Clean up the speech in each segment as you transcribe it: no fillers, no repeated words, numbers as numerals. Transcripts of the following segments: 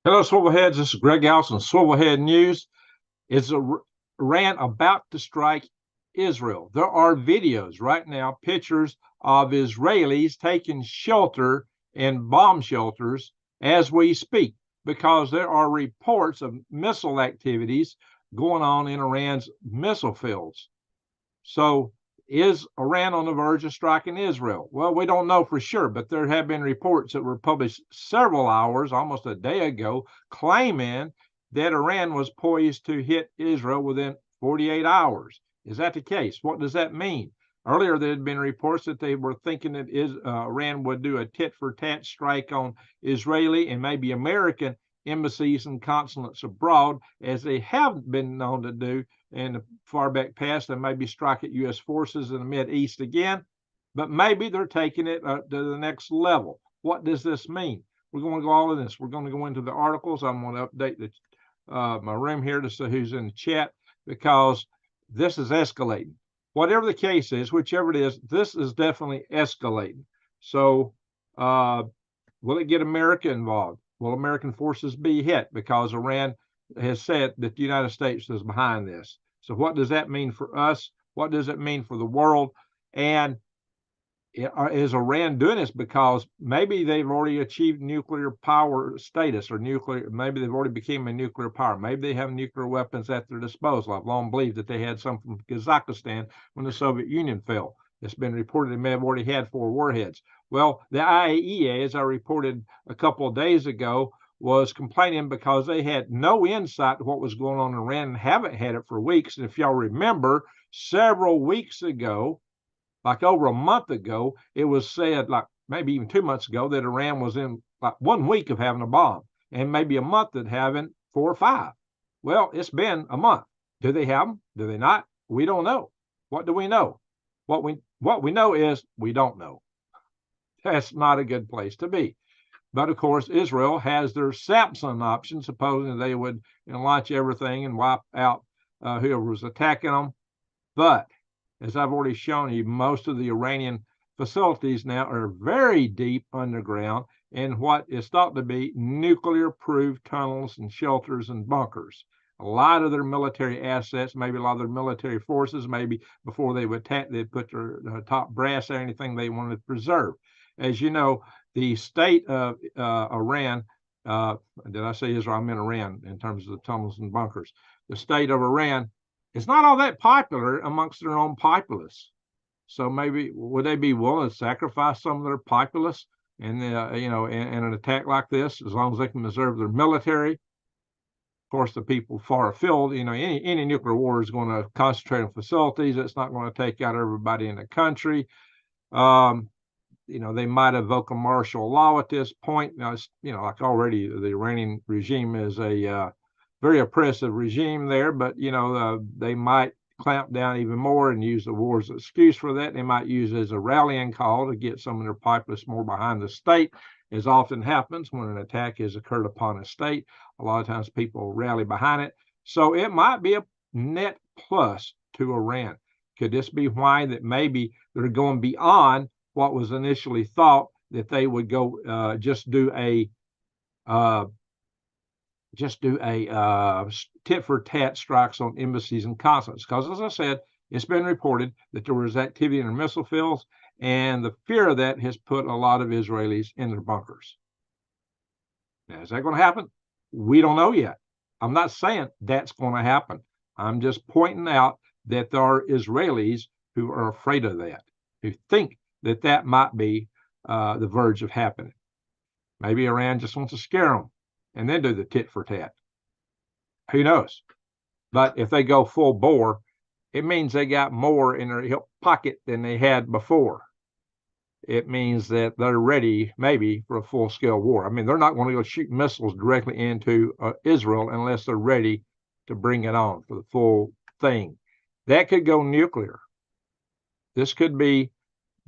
Hello, Swivelheads. This is Greg House on Swivelhead News. Is Iran about to strike Israel? There are videos right now, pictures of Israelis taking shelter in bomb shelters as we speak, because there are reports of missile activities going on in Iran's missile fields. So is Iran on the verge of striking Israel? Well, we don't know for sure, but there have been reports that were published several hours, almost a day ago, claiming that Iran was poised to hit Israel within 48 hours. Is that the case? What does that mean? Earlier, there had been reports that they were thinking that Iran would do a tit-for-tat strike on Israeli and maybe American embassies and consulates abroad, as they have been known to do in the far back past. They maybe strike at U.S. forces in the Mideast again, but maybe they're taking it to the next level. What does this mean? We're going to go all of this. We're going to go into the articles. I'm going to update my room here to see who's in the chat, because this is escalating. Whatever the case is, whichever it is, this is definitely escalating. So will it get America involved? Will American forces be hit? Because Iran has said that the United States is behind this. So what does that mean for us? What does it mean for the world? And is Iran doing this because maybe they've already achieved nuclear power status, or maybe they've already become a nuclear power. Maybe they have nuclear weapons at their disposal. I've long believed that they had some from Kazakhstan when the Soviet Union fell. It's been reported they may have already had 4 warheads. Well, the IAEA, as I reported a couple of days ago, was complaining because they had no insight to what was going on in Iran and haven't had it for weeks. And if y'all remember, several weeks ago, like over a month ago, it was said, like maybe even 2 months ago, that Iran was in like 1 week of having a bomb, and maybe a month of having 4 or 5. Well, it's been a month. Do they have them? Do they not? We don't know. What do we know? What we know is we don't know. That's not a good place to be. But of course, Israel has their Samson option, supposing they would launch everything and wipe out whoever was attacking them. But as I've already shown you, most of the Iranian facilities now are very deep underground in what is thought to be nuclear-proof tunnels and shelters and bunkers. A lot of their military assets, maybe a lot of their military forces, maybe before they would attack, they'd put their top brass or anything they wanted to preserve. As you know, the state of Iran, did I say Israel? I meant Iran in terms of the tunnels and bunkers. The state of Iran, it's not all that popular amongst their own populace. So maybe would they be willing to sacrifice some of their populace in an attack like this, as long as they can preserve their military? Of course, the people far afield, any nuclear war is going to concentrate on facilities. It's not going to take out everybody in the country. They might evoke a martial law at this point. Like already the Iranian regime is a very oppressive regime there, but they might clamp down even more and use the war as an excuse for that. They might use it as a rallying call to get some of their populace more behind the state, as often happens when an attack has occurred upon a state. A lot of times people rally behind it. So it might be a net plus to Iran. Could this be why that maybe they're going beyond what was initially thought, that they would go just do a tit-for-tat strikes on embassies and consulates? Because, as I said, it's been reported that there was activity in their missile fields, and the fear of that has put a lot of Israelis in their bunkers. Now, is that going to happen? We don't know yet. I'm not saying that's going to happen. I'm just pointing out that there are Israelis who are afraid of that, who think that that might be the verge of happening. Maybe Iran just wants to scare them and then do the tit for tat. Who knows? But if they go full bore, it means they got more in their hip pocket than they had before. It means that they're ready maybe for a full-scale war. I mean, they're not going to go shoot missiles directly into Israel unless they're ready to bring it on for the full thing. That could go nuclear. This could be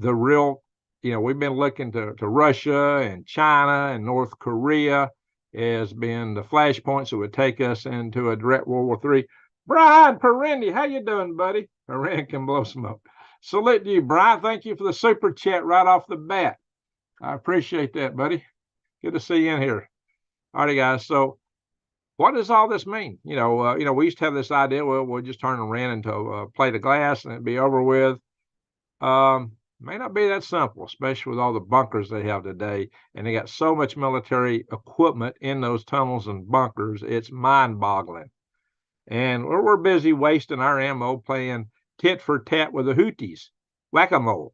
the real, we've been looking to Russia and China and North Korea as being the flashpoints that would take us into a direct World War III. Brian Perendi, how you doing, buddy? Iran can blow smoke. Salute to you, Brian. Thank you for the super chat right off the bat. I appreciate that, buddy. Good to see you in here. All right, guys. So what does all this mean? We used to have this idea, well, we'll just turn Iran into a plate of glass and it'd be over with. May not be that simple, especially with all the bunkers they have today. And they got so much military equipment in those tunnels and bunkers, it's mind-boggling. And we're busy wasting our ammo playing tit for tat with the Houthis, whack-a-mole,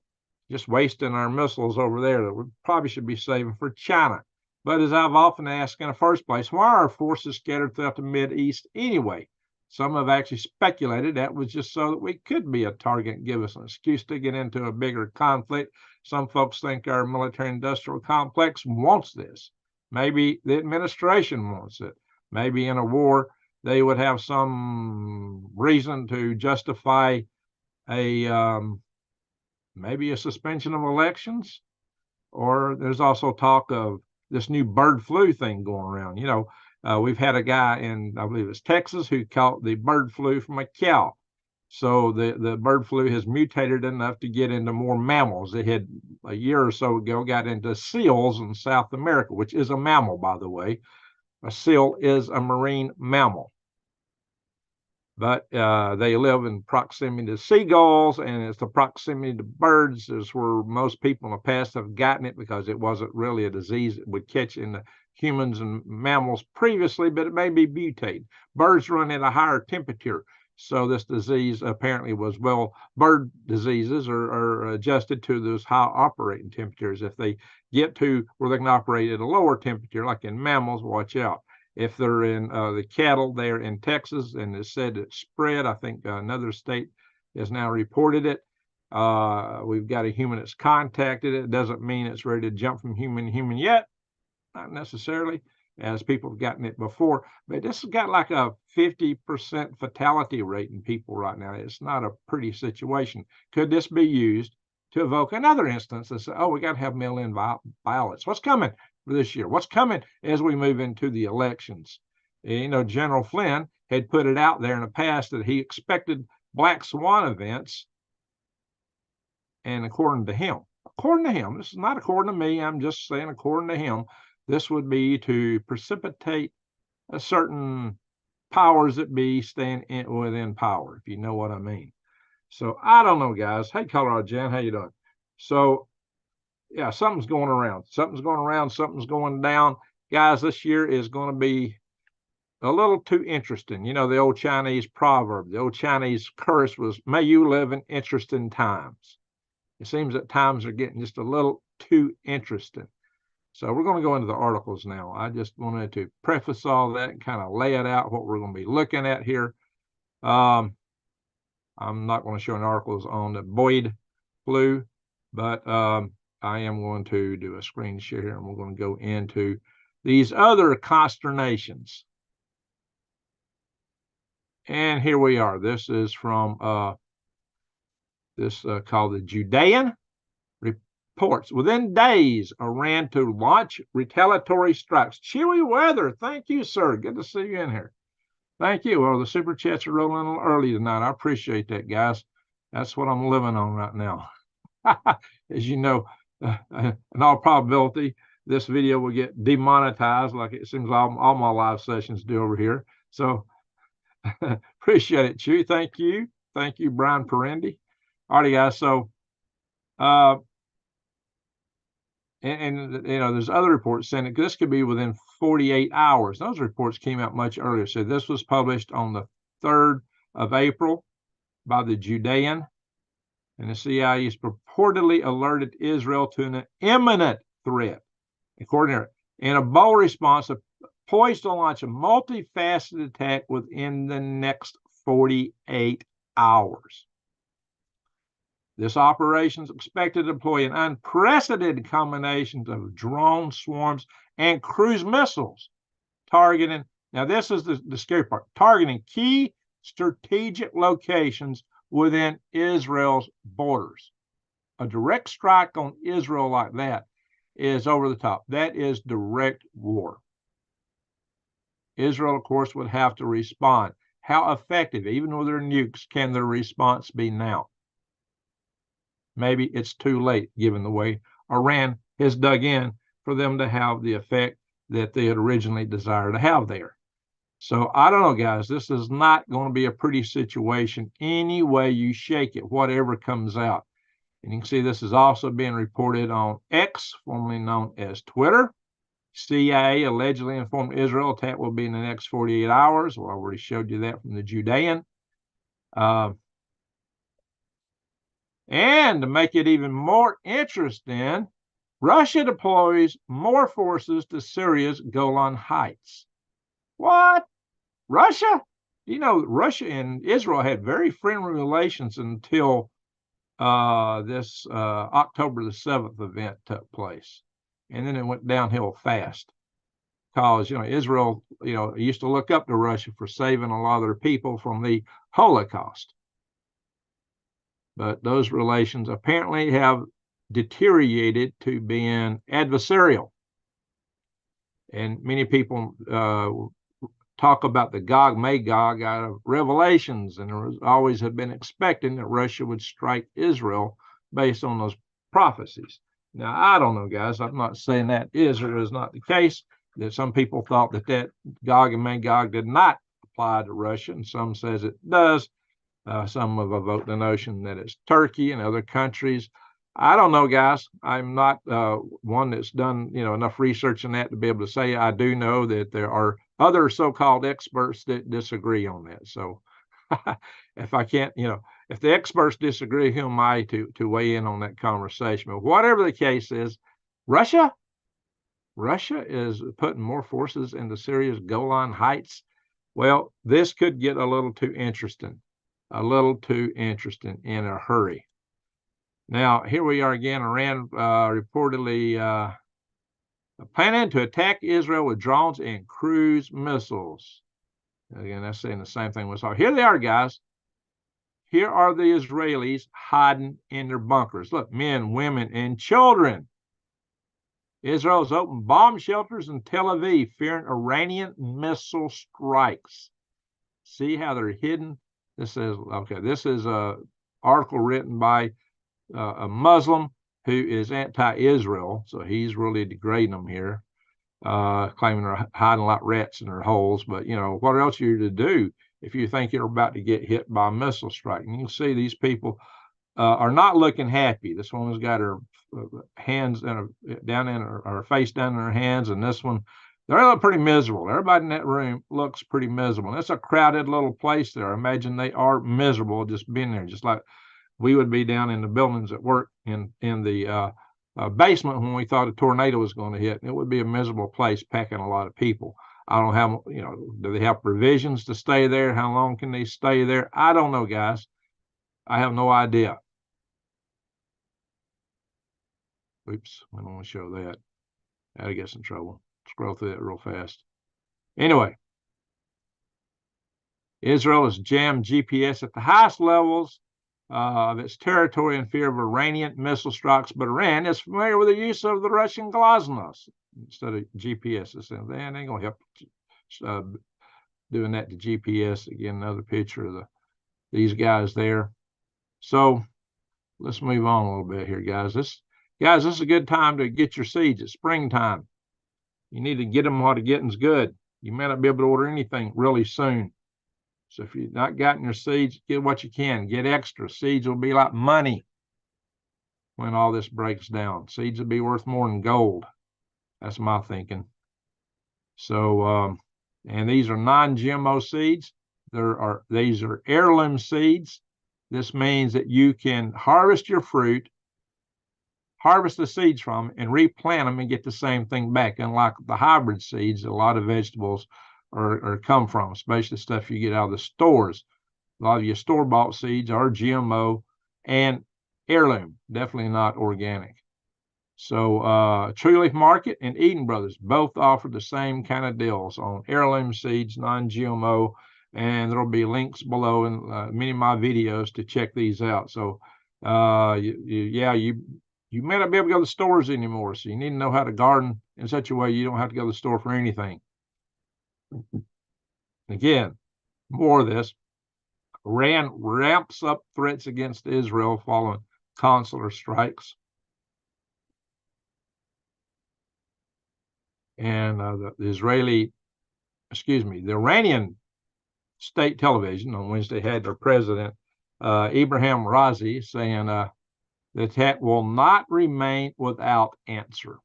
just wasting our missiles over there that we probably should be saving for China. But as I've often asked in the first place, why are our forces scattered throughout the Mideast anyway? Some have actually speculated that was just so that we could be a target and give us an excuse to get into a bigger conflict. Some folks think our military-industrial complex wants this. Maybe the administration wants it. Maybe in a war, they would have some reason to justify maybe a suspension of elections. Or there's also talk of this new bird flu thing going around. We've had a guy in, I believe it's Texas, who caught the bird flu from a cow. So the bird flu has mutated enough to get into more mammals. It had a year or so ago got into seals in South America, which is a mammal, by the way. A seal is a marine mammal. But they live in proximity to seagulls, and it's the proximity to birds is where most people in the past have gotten it, because it wasn't really a disease that would catch in the humans and mammals previously, but it may be mutated. Birds run at a higher temperature, so this disease apparently was, bird diseases are adjusted to those high operating temperatures. If they get to where they can operate at a lower temperature, like in mammals, watch out. If they're in the cattle there in Texas, and it's said it spread, I think another state has now reported it. We've got a human that's contacted it. It doesn't mean it's ready to jump from human to human yet, not necessarily, as people have gotten it before. But this has got like a 50% fatality rate in people right now. It's not a pretty situation. Could this be used to evoke another instance and say, oh, we got to have mail-in ballots? What's coming for this year? What's coming as we move into the elections? General Flynn had put it out there in the past that he expected black swan events. And according to him, this is not according to me, I'm just saying according to him, this would be to precipitate a certain powers that be staying within power, if you know what I mean. So I don't know, guys. Hey, Colorado Jan, how you doing? So yeah, something's going around. Something's going down. Guys, this year is going to be a little too interesting. The old Chinese proverb, the old Chinese curse was, may you live in interesting times. It seems that times are getting just a little too interesting. So we're going to go into the articles now. I just wanted to preface all that and kind of lay it out, what we're going to be looking at here. I'm not going to show any articles on the Boyd flu, but I am going to do a screen share here, and we're going to go into these other consternations. And here we are. This is from called the Judean Reports. Within days, Iran to launch retaliatory strikes. Cheery weather. Thank you, sir. Good to see you in here. Thank you. Well, the super chats are rolling a little early tonight. I appreciate that, guys. That's what I'm living on right now. As you know, in all probability, this video will get demonetized, like it seems all my live sessions do over here. So appreciate it, Chew. Thank you. Thank you, Brian Perendi. All right, guys. So, there's other reports saying that this could be within 48 hours. Those reports came out much earlier. So this was published on the 3rd of April by the Judean. And the CIA has purportedly alerted Israel to an imminent threat. According to it, in a bold response, poised to launch a multifaceted attack within the next 48 hours. This operation is expected to deploy an unprecedented combination of drone swarms and cruise missiles targeting, now this is the scary part, targeting key strategic locations within Israel's borders. A direct strike on Israel like that is over the top. That is direct war. Israel, of course, would have to respond. How effective, even with their nukes, can their response be now? Maybe it's too late, given the way Iran has dug in for them to have the effect that they had originally desired to have there. So I don't know, guys. This is not going to be a pretty situation any way you shake it, whatever comes out. And you can see this is also being reported on X, formerly known as Twitter. CIA allegedly informed Israel attack will be in the next 48 hours. Well, I already showed you that from the Judean. And to make it even more interesting, Russia deploys more forces to Syria's Golan Heights. What? Russia? You know, Russia and Israel had very friendly relations until this October the 7th event took place. And then it went downhill fast because, you know, Israel, you know, used to look up to Russia for saving a lot of their people from the Holocaust. But those relations apparently have deteriorated to being adversarial. And many people talk about the Gog Magog out of Revelations, and there always had been expecting that Russia would strike Israel based on those prophecies. Now, I don't know, guys. I'm not saying that is or is not the case. That some people thought that Gog and Magog did not apply to Russia, and some says it does. Some have evoked the notion that it's Turkey and other countries. I don't know, guys. I'm not one that's done, you know, enough research in that to be able to say. I do know that there are other so-called experts that disagree on that. So if I can't, you know, if the experts disagree, who am I to weigh in on that conversation? But whatever the case is, Russia is putting more forces into Syria's Golan Heights. Well, this could get a little too interesting in a hurry. Now, here we are again. Iran reportedly planning to attack Israel with drones and cruise missiles. Again, that's saying the same thing we saw. Here they are, guys. Here are the Israelis hiding in their bunkers. Look, men, women, and children. Israel has opened bomb shelters in Tel Aviv, fearing Iranian missile strikes. See how they're hidden? This is an article written by a Muslim who is anti-Israel, so he's really degrading them here, claiming they're hiding like rats in their holes. But, you know, what else are you to do if you think you're about to get hit by a missile strike? And you can see these people are not looking happy. This woman's got her hands down in her face down in her hands, and this one, they're pretty miserable. Everybody in that room looks pretty miserable. And it's a crowded little place there. I imagine they are miserable just being there, just like we would be down in the buildings at work in the basement when we thought a tornado was going to hit. It would be a miserable place packing a lot of people. I don't have, you know, do they have provisions to stay there? How long can they stay there? I don't know, guys. I have no idea. Oops, I don't want to show that. That'll get us in trouble. Scroll through that real fast. Anyway, Israel has jammed GPS at the highest levels of its territory in fear of Iranian missile strikes, but Iran is familiar with the use of the Russian GLONASS instead of GPS. They ain't going to help doing that to GPS. Again, another picture of these guys there. So let's move on a little bit here, guys. This is a good time to get your seeds. It's springtime. You need to get them while the getting's good. You may not be able to order anything really soon. So if you've not gotten your seeds, get what you can. Get extra. Seeds will be like money when all this breaks down. Seeds will be worth more than gold. That's my thinking. So, and these are non-GMO seeds. These are heirloom seeds. This means that you can harvest your fruit, harvest the seeds from them, and replant them and get the same thing back. Unlike the hybrid seeds, a lot of vegetables are come from, especially stuff you get out of the stores. A lot of your store-bought seeds are GMO and heirloom, definitely not organic. So True Leaf Market and Eden Brothers both offer the same kind of deals on heirloom seeds, non-GMO, and there'll be links below in many of my videos to check these out. So you may not be able to go to the stores anymore, so you need to know how to garden in such a way you don't have to go to the store for anything. Again, more of this. Iran ramps up threats against Israel following consular strikes. And the Iranian state television on Wednesday had their president, Ibrahim Razi, saying the attack will not remain without answer.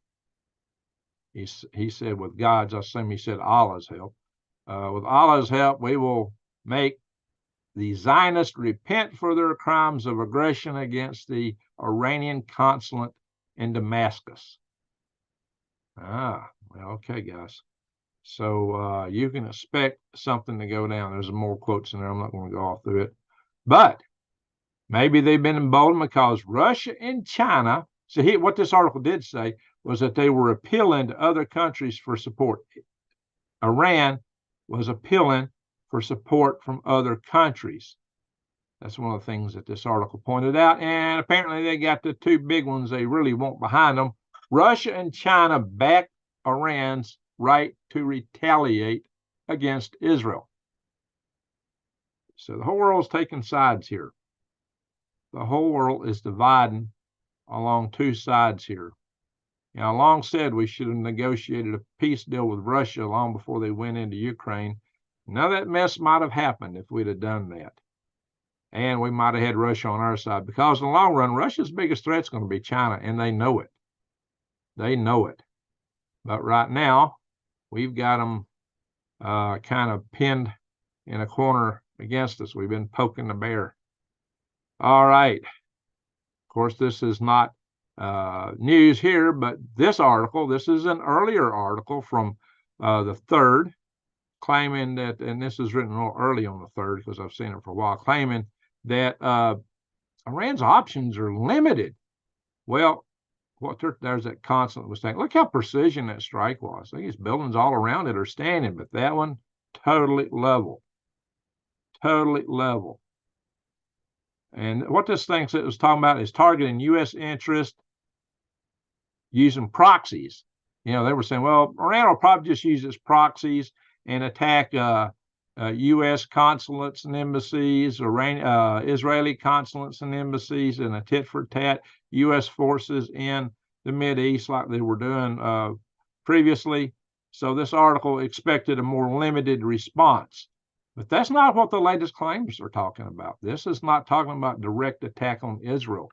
He said, with God's, I assume he said Allah's help. With Allah's help, we will make the Zionists repent for their crimes of aggression against the Iranian consulate in Damascus. Well, okay, guys. So you can expect something to go down. There's more quotes in there. I'm not going to go all through it. But maybe they've been emboldened because Russia and China, so what this article did say was that they were appealing to other countries for support. Iran was appealing for support from other countries. That's one of the things that this article pointed out. And apparently they got the two big ones they really want behind them. Russia and China back Iran's right to retaliate against Israel. So the whole world's taking sides here. The whole world is dividing along two sides here. Now, I long said we should have negotiated a peace deal with Russia long before they went into Ukraine. Now that mess might have happened if we'd have done that. And we might have had Russia on our side, because in the long run, Russia's biggest threat is going to be China, and they know it. They know it. But right now, we've got them kind of pinned in a corner against us. We've been poking the bear. All right. Of course, this is not news here, but this article, this is an earlier article from the 3rd, claiming that, and this is written a little early on the 3rd because I've seen it for a while, claiming that Iran's options are limited. Well, there's that consulate was saying, look how precision that strike was. I think these buildings all around it are standing, but that one, totally level. Totally level. And what this thing was talking about is targeting U.S. interest using proxies. You know, they were saying, well, Iran will probably just use its proxies and attack U.S. consulates and embassies, Israeli consulates and embassies, and a tit-for-tat U.S. forces in the Mideast like they were doing previously. So this article expected a more limited response. But that's not what the latest claims are talking about. This is not talking about direct attack on Israel.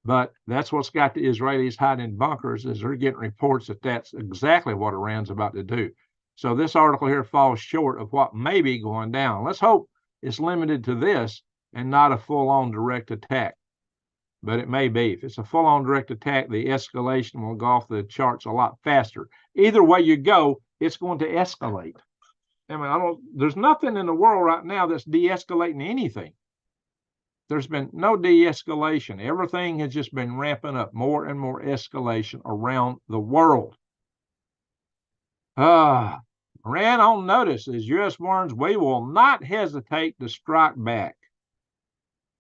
But that's what's got the Israelis hiding in bunkers, is they're getting reports that that's exactly what Iran's about to do. So this article here falls short of what may be going down. Let's hope it's limited to this and not a full-on direct attack. But it may be. If it's a full-on direct attack, the escalation will go off the charts a lot faster. Either way you go, it's going to escalate. I mean, there's nothing in the world right now that's de-escalating anything. There's been no de-escalation. Everything has just been ramping up, more and more escalation around the world. Iran on notice as U.S. warns we will not hesitate to strike back.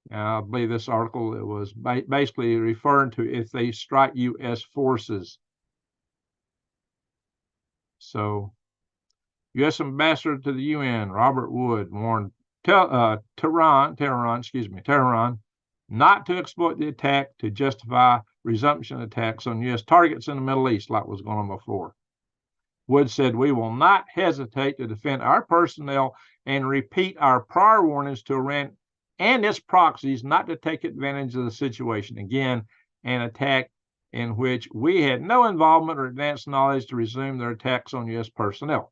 Now, I believe this article, it was basically referring to if they strike U.S. forces. So, U.S. Ambassador to the UN, Robert Wood, warned Tehran not to exploit the attack to justify resumption attacks on U.S. targets in the Middle East like was going on before. Wood said, we will not hesitate to defend our personnel and repeat our prior warnings to Iran and its proxies not to take advantage of the situation. Again, an attack in which we had no involvement or advanced knowledge to resume their attacks on U.S. personnel.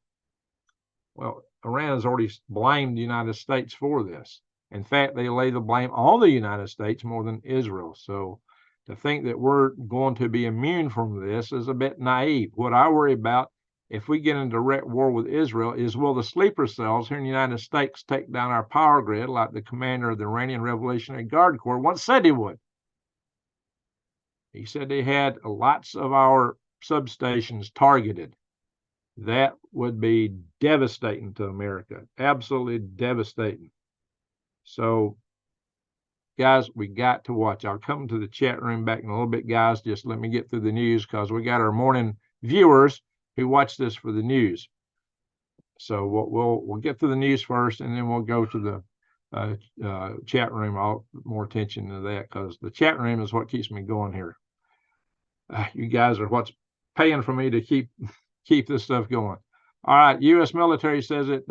Well, Iran has already blamed the United States for this. In fact, they lay the blame on the United States more than Israel. So to think that we're going to be immune from this is a bit naive. What I worry about if we get in direct war with Israel is, will the sleeper cells here in the United States take down our power grid like the commander of the Iranian Revolutionary Guard Corps once said he would? He said they had lots of our substations targeted. That would be devastating to America, absolutely devastating. So, guys, we got to watch. I'll come to the chat room back in a little bit, guys. Just let me get through the news because we got our morning viewers who watch this for the news. So we'll get through the news first, and then we'll go to the chat room. I'll put more attention to that because the chat room is what keeps me going here. You guys are what's paying for me to keep keep this stuff going. All right, U.S. military says it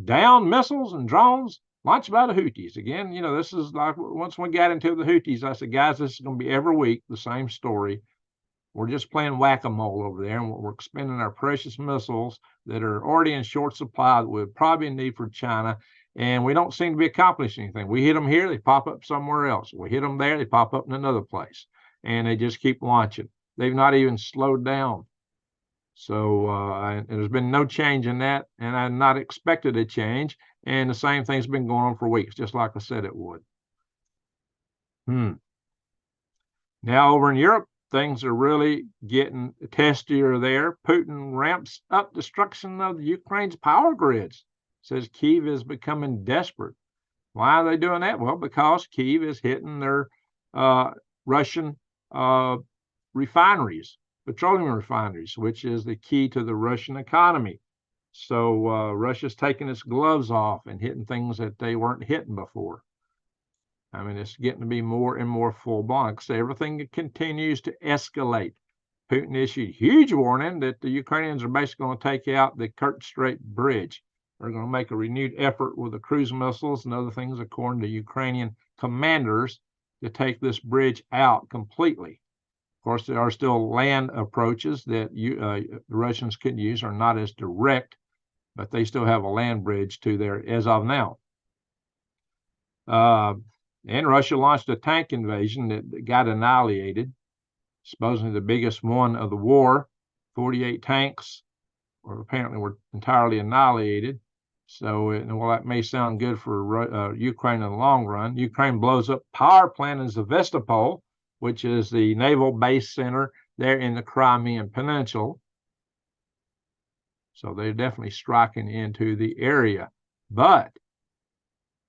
downed missiles and drones launched by the Houthis. Again, you know, this is like once we got into the Houthis, I said, guys, this is going to be every week the same story. We're just playing whack-a-mole over there, and we're spending our precious missiles that are already in short supply that we would probably need for China, and we don't seem to be accomplishing anything. We hit them here, they pop up somewhere else. We hit them there, they pop up in another place, and they just keep launching. They've not even slowed down. So there's been no change in that, and I not expected a change. And the same thing's been going on for weeks, just like I said it would. Now over in Europe, things are really getting testier there. Putin ramps up destruction of Ukraine's power grids. Says Kyiv is becoming desperate. Why are they doing that? Well, because Kyiv is hitting their Russian refineries, petroleum refineries, which is the key to the Russian economy. So Russia's taking its gloves off and hitting things that they weren't hitting before. I mean, it's getting to be more and more full-blown. So everything continues to escalate. Putin issued huge warning that the Ukrainians are basically going to take out the Kerch Strait Bridge. They're going to make a renewed effort with the cruise missiles and other things, according to Ukrainian commanders, to take this bridge out completely. Of course, there are still land approaches that the Russians can use, are not as direct, but they still have a land bridge to there as of now. And Russia launched a tank invasion that got annihilated, supposedly the biggest one of the war. 48 tanks apparently were entirely annihilated. So, well, that may sound good for Ukraine in the long run. Ukraine blows up power plant in Sevastopol, which is the naval base center there in the Crimean Peninsula. So they're definitely striking into the area. But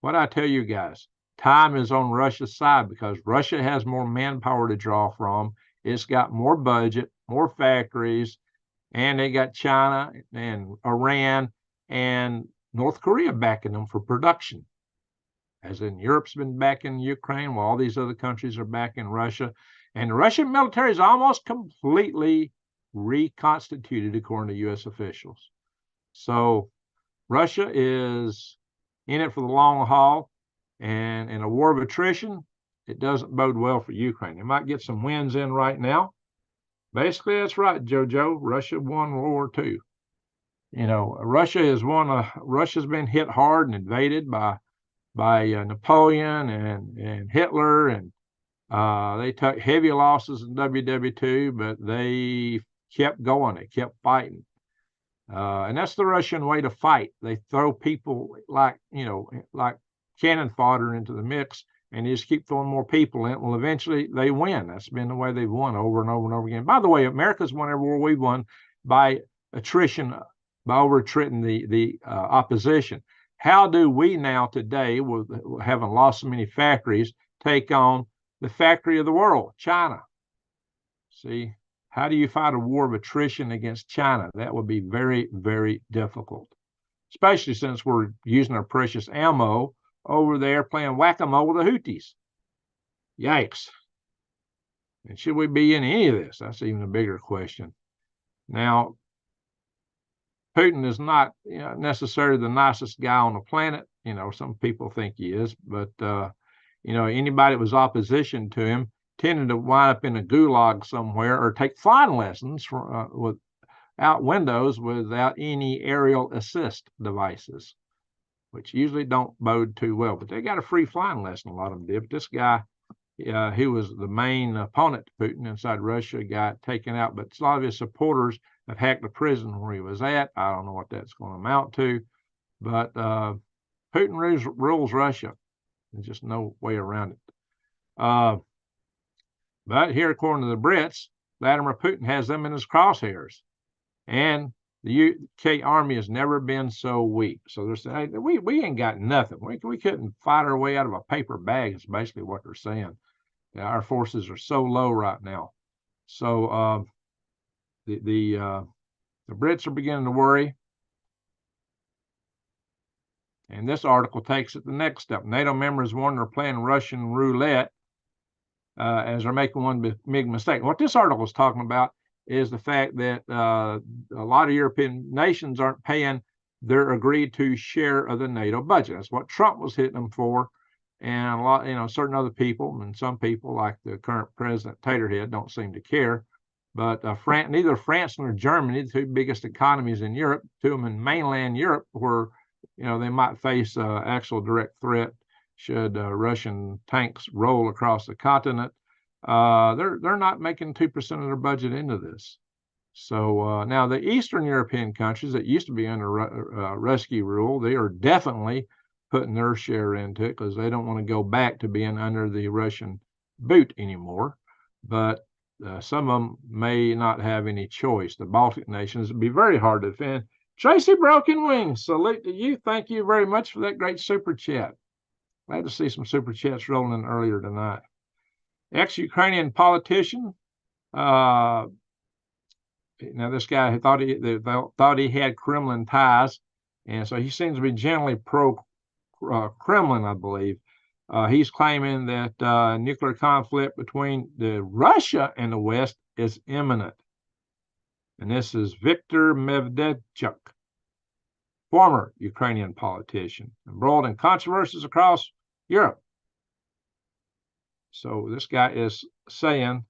what I tell you guys, time is on Russia's side because Russia has more manpower to draw from. It's got more budget, more factories, and they got China and Iran and North Korea backing them for production. As in, Europe's been backing Ukraine, while all these other countries are backing Russia. And the Russian military is almost completely reconstituted, according to U.S. officials. So Russia is in it for the long haul. And in a war of attrition, it doesn't bode well for Ukraine. They might get some wins in right now. Basically, that's right, JoJo. Russia won World War II. You know, Russia's been hit hard and invaded by Napoleon and Hitler, and they took heavy losses in WWII, but they kept going. They kept fighting. And that's the Russian way to fight. They throw people like cannon fodder into the mix, and they just keep throwing more people in. Well, eventually they win. That's been the way they've won over and over and over again. By the way, America's won every war we've won by attrition, by over-attriting the opposition. How do we now today, with having lost so many factories, take on the factory of the world, China? See, how do you fight a war of attrition against China? That would be very, very difficult, especially since we're using our precious ammo over there playing whack-a-mole with the Houthis. Yikes. And should we be in any of this? That's even a bigger question. Now, Putin is not necessarily the nicest guy on the planet. You know, some people think he is, but, anybody that was opposition to him tended to wind up in a gulag somewhere or take flying lessons without windows without any aerial assist devices, which usually don't bode too well. But they got a free flying lesson, a lot of them did. But this guy, he was the main opponent to Putin inside Russia, got taken out. But a lot of his supporters have hacked the prison where he was at. I don't know what that's going to amount to. But Putin rules Russia. There's just no way around it. But here, according to the Brits, Vladimir Putin has them in his crosshairs. And the UK army has never been so weak. So they're saying, hey, we ain't got nothing. We couldn't fight our way out of a paper bag, is basically what they're saying. Our forces are so low right now. So the Brits are beginning to worry. And this article takes it the next step. NATO members warn they're playing Russian roulette as they're making one big mistake. What this article is talking about is the fact that a lot of European nations aren't paying their agreed to share of the NATO budget. That's what Trump was hitting them for. And a lot, certain other people and some people, like the current president Taterhead, don't seem to care. But neither France nor Germany, the two biggest economies in Europe, two of them in mainland Europe, where they might face actual direct threat should Russian tanks roll across the continent. They're not making 2% of their budget into this. So now the Eastern European countries that used to be under rescue rule, they are definitely putting their share into it because they don't want to go back to being under the Russian boot anymore. But some of them may not have any choice. The Baltic nations would be very hard to defend. Tracy Broken Wings, salute to you. Thank you very much for that great super chat. Glad to see some super chats rolling in earlier tonight. Ex-Ukrainian politician. Now this guy thought he had Kremlin ties, and so he seems to be generally pro-Kremlin, I believe. He's claiming that nuclear conflict between Russia and the West is imminent. And this is Viktor Medvedchuk, former Ukrainian politician, embroiled in controversies across Europe. So this guy is saying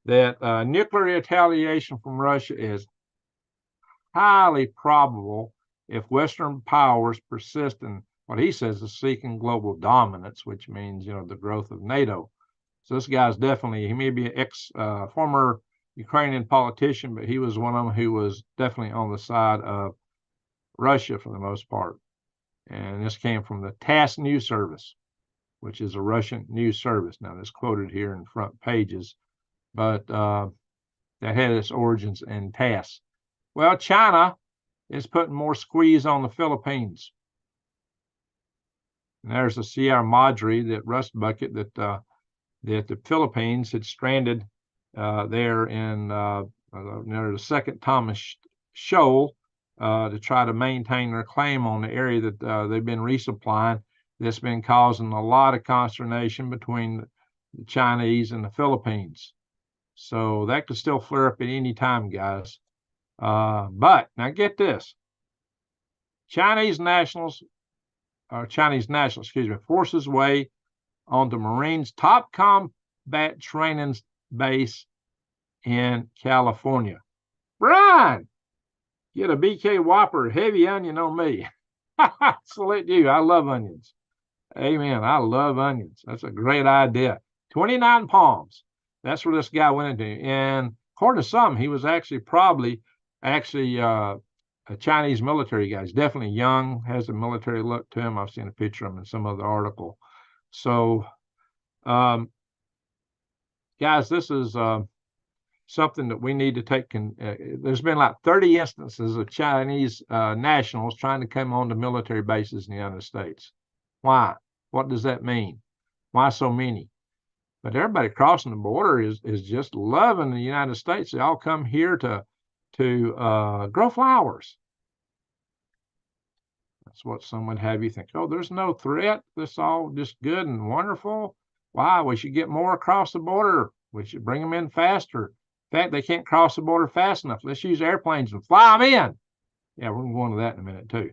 that nuclear retaliation from Russia is highly probable if Western powers persist in what he says is seeking global dominance, which means, the growth of NATO. So this guy's he may be an former Ukrainian politician, but he was one of them who was definitely on the side of Russia for the most part. And this came from the TASS news service, which is a Russian news service. Now, that's quoted here in front pages, but that had its origins in TASS. Well, China is putting more squeeze on the Philippines. And there's the Sierra Madre, that rust bucket that the Philippines had stranded there in near the Second Thomas Shoal to try to maintain their claim on the area that they've been resupplying. That's been causing a lot of consternation between the Chinese and the Philippines. So that could still flare up at any time, guys. But now get this. Chinese nationals, force his way onto Marines' top combat training base in California. Brian, get a BK Whopper heavy onion on me. Salute you. I love onions. Amen. I love onions. That's a great idea. 29 Palms. That's where this guy went into. And according to some, he was probably a Chinese military guy. He's definitely young, has a military look to him. I've seen a picture of him in some other article. So, guys, this is something that we need to take. There's been like 30 instances of Chinese nationals trying to come onto military bases in the United States. Why? What does that mean? Why so many? But everybody crossing the border is just loving the United States. They all come here to grow flowers. That's what some would have you think. Oh, there's no threat. This is all just good and wonderful. Why? We should get more across the border. We should bring them in faster. In fact, they can't cross the border fast enough. Let's use airplanes and fly them in. Yeah, we're going to go into that in a minute, too.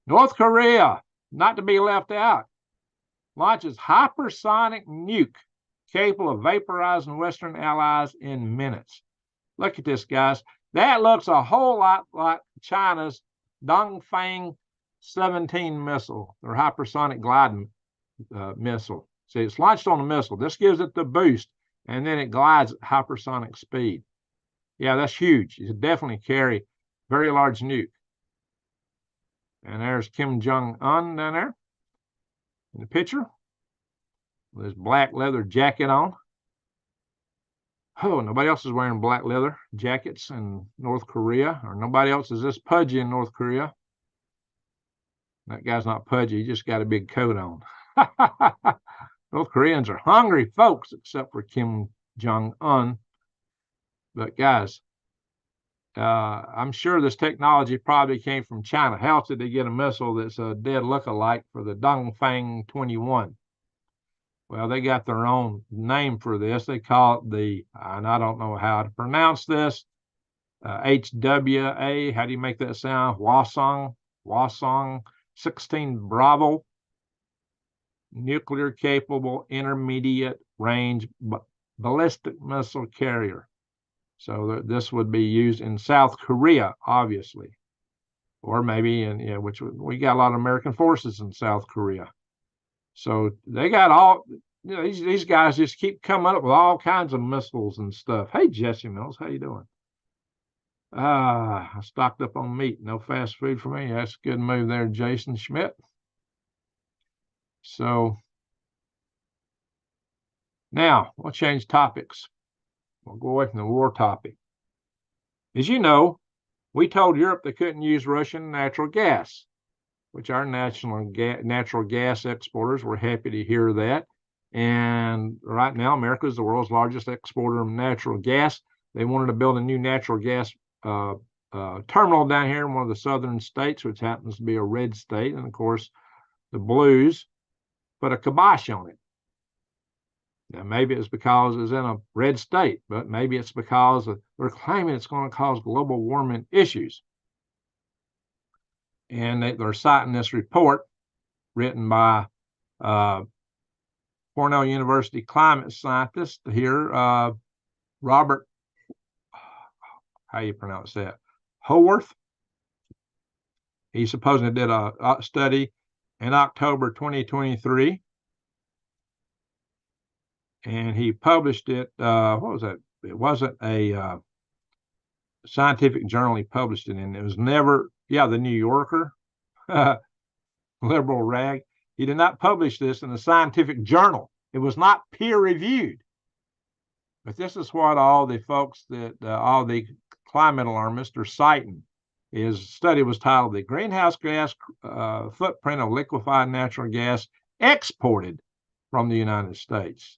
North Korea, not to be left out, launches hypersonic nuke capable of vaporizing Western allies in minutes. Look at this, guys. That looks a whole lot like China's Dongfang 17 missile, or hypersonic gliding missile. See, it's launched on a missile. This gives it the boost, and then it glides at hypersonic speed. Yeah, that's huge. It definitely carry very large nuke. And there's Kim Jong-un down there in the picture with his black leather jacket on. Oh, nobody else is wearing black leather jackets in North Korea, or nobody else is this pudgy in North Korea. That guy's not pudgy. He just got a big coat on. North Koreans are hungry folks, except for Kim Jong-un. But guys, I'm sure this technology probably came from China. How else did they get a missile that's a dead look-alike for the Dongfang 21? Well, they got their own name for this. They call it and I don't know how to pronounce this, HWA, how do you make that sound? Hwasong 16 Bravo, nuclear capable intermediate range ballistic missile carrier. So this would be used in South Korea, obviously, or maybe in, which we got a lot of American forces in South Korea. So they got all, these guys just keep coming up with all kinds of missiles and stuff. Hey, Jesse Mills, how you doing? I stocked up on meat. No fast food for me. That's a good move there, Jason Schmidt. So now we'll change topics. We'll go away from the war topic. As you know, we told Europe they couldn't use Russian natural gas, which our natural gas exporters were happy to hear that. And right now, America is the world's largest exporter of natural gas. They wanted to build a new natural gas terminal down here in one of the southern states, which happens to be a red state. And of course, the Blues put a kibosh on it. Now, maybe it's because it's in a red state, but maybe it's because they're claiming it's going to cause global warming issues. And they're citing this report written by Cornell University climate scientist here, Robert, how you pronounce that? Howarth. He supposedly did a study in October 2023. And he published it, what was that? It wasn't a scientific journal he published it in. It was never, the New Yorker, liberal rag. He did not publish this in a scientific journal. It was not peer-reviewed. But this is what all the folks that, all the climate alarmists are citing. His study was titled The Greenhouse Gas Footprint of Liquefied Natural Gas Exported from the United States.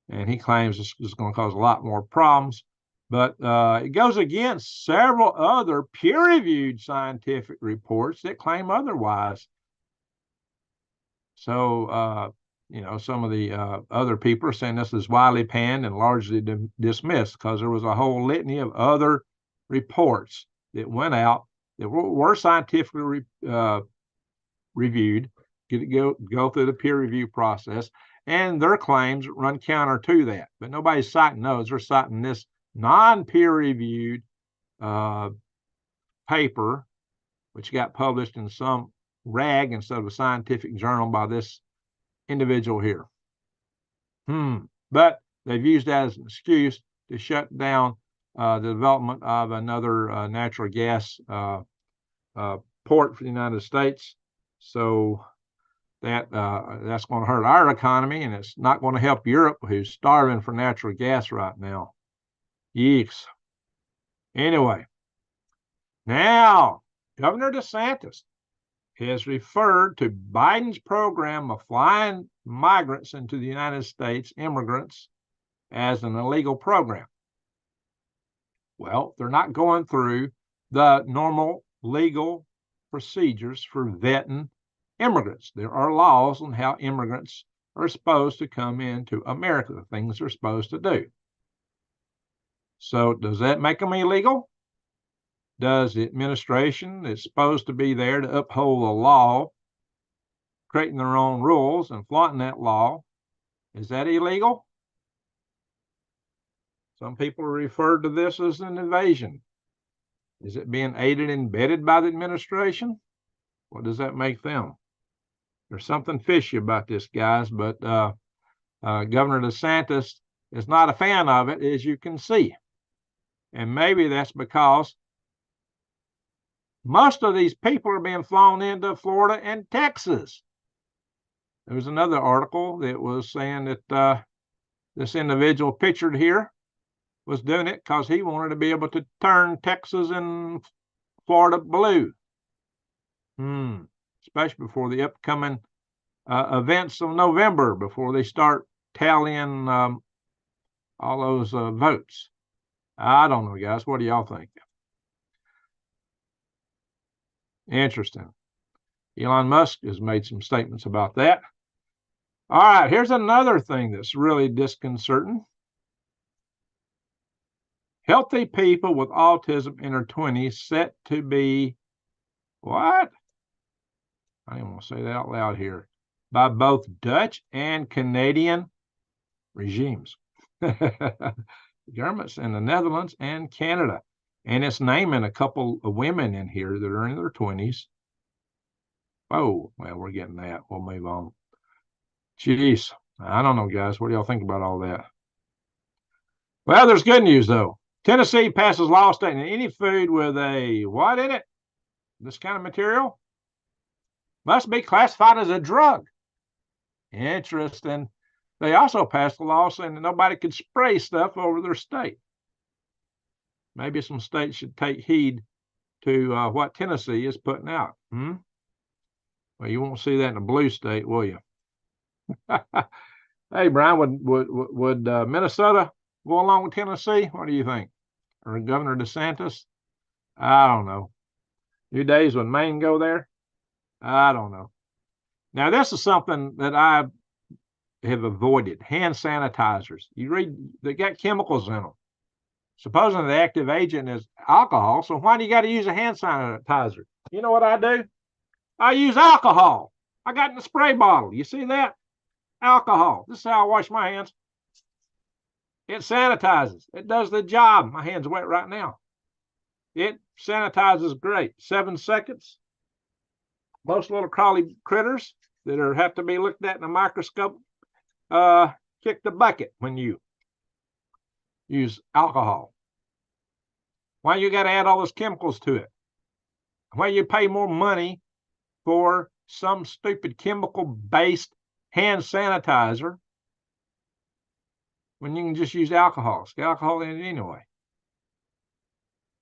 And he claims this is going to cause a lot more problems. But it goes against several other peer-reviewed scientific reports that claim otherwise. So, some of the other people are saying this is widely panned and largely dismissed because there was a whole litany of other reports that went out that were scientifically reviewed, go through the peer review process. And their claims run counter to that. But nobody's citing those. They're citing this non-peer-reviewed paper, which got published in some rag instead of a scientific journal by this individual here. But they've used that as an excuse to shut down the development of another natural gas port for the United States. So that's going to hurt our economy, and it's not going to help Europe, who's starving for natural gas right now. Yeeks. Anyway, now Governor DeSantis has referred to Biden's program of flying migrants into the United States, immigrants, as an illegal program. Well, they're not going through the normal legal procedures for vetting immigrants. There are laws on how immigrants are supposed to come into America, the things they're supposed to do. So does that make them illegal? Does the administration that's supposed to be there to uphold the law, creating their own rules and flaunting that law, is that illegal? Some people refer to this as an invasion. Is it being aided and abetted by the administration? What does that make them? There's something fishy about this, guys, but Governor DeSantis is not a fan of it, as you can see. And maybe that's because most of these people are being flown into Florida and Texas. There was another article that was saying that this individual pictured here was doing it because he wanted to be able to turn Texas and Florida blue. Especially before the upcoming events of November, before they start tallying all those votes. I don't know, guys. What do y'all think? Interesting. Elon Musk has made some statements about that. All right, here's another thing that's really disconcerting. Healthy people with autism in their 20s set to be, what? I didn't want to say that out loud here. By both Dutch and Canadian regimes. Governments in the Netherlands and Canada. And it's naming a couple of women in here that are in their 20s. Oh, well, we're getting that. We'll move on. Jeez. I don't know, guys. What do y'all think about all that? Well, there's good news, though. Tennessee passes law stating any food with a what in it? This kind of material must be classified as a drug. Interesting. They also passed a law saying that nobody could spray stuff over their state. Maybe some states should take heed to what Tennessee is putting out. Well, you won't see that in a blue state, will you? Hey, Brian, would Minnesota go along with Tennessee? What do you think? Or Governor DeSantis? I don't know. New days when Maine go there? I don't know. Now, this is something that I have avoided. Hand sanitizers. You read, they got chemicals in them. Supposedly the active agent is alcohol, so why do you got to use a hand sanitizer? You know what I do? I use alcohol. I got in the spray bottle. You see that? Alcohol. This is how I wash my hands. It sanitizes. It does the job. My hand's wet right now. It sanitizes great. 7 seconds. Most little crawly critters that have to be looked at in a microscope kick the bucket when you use alcohol. Why you got to add all those chemicals to it? Why you pay more money for some stupid chemical-based hand sanitizer when you can just use alcohol? It's got alcohol in it anyway.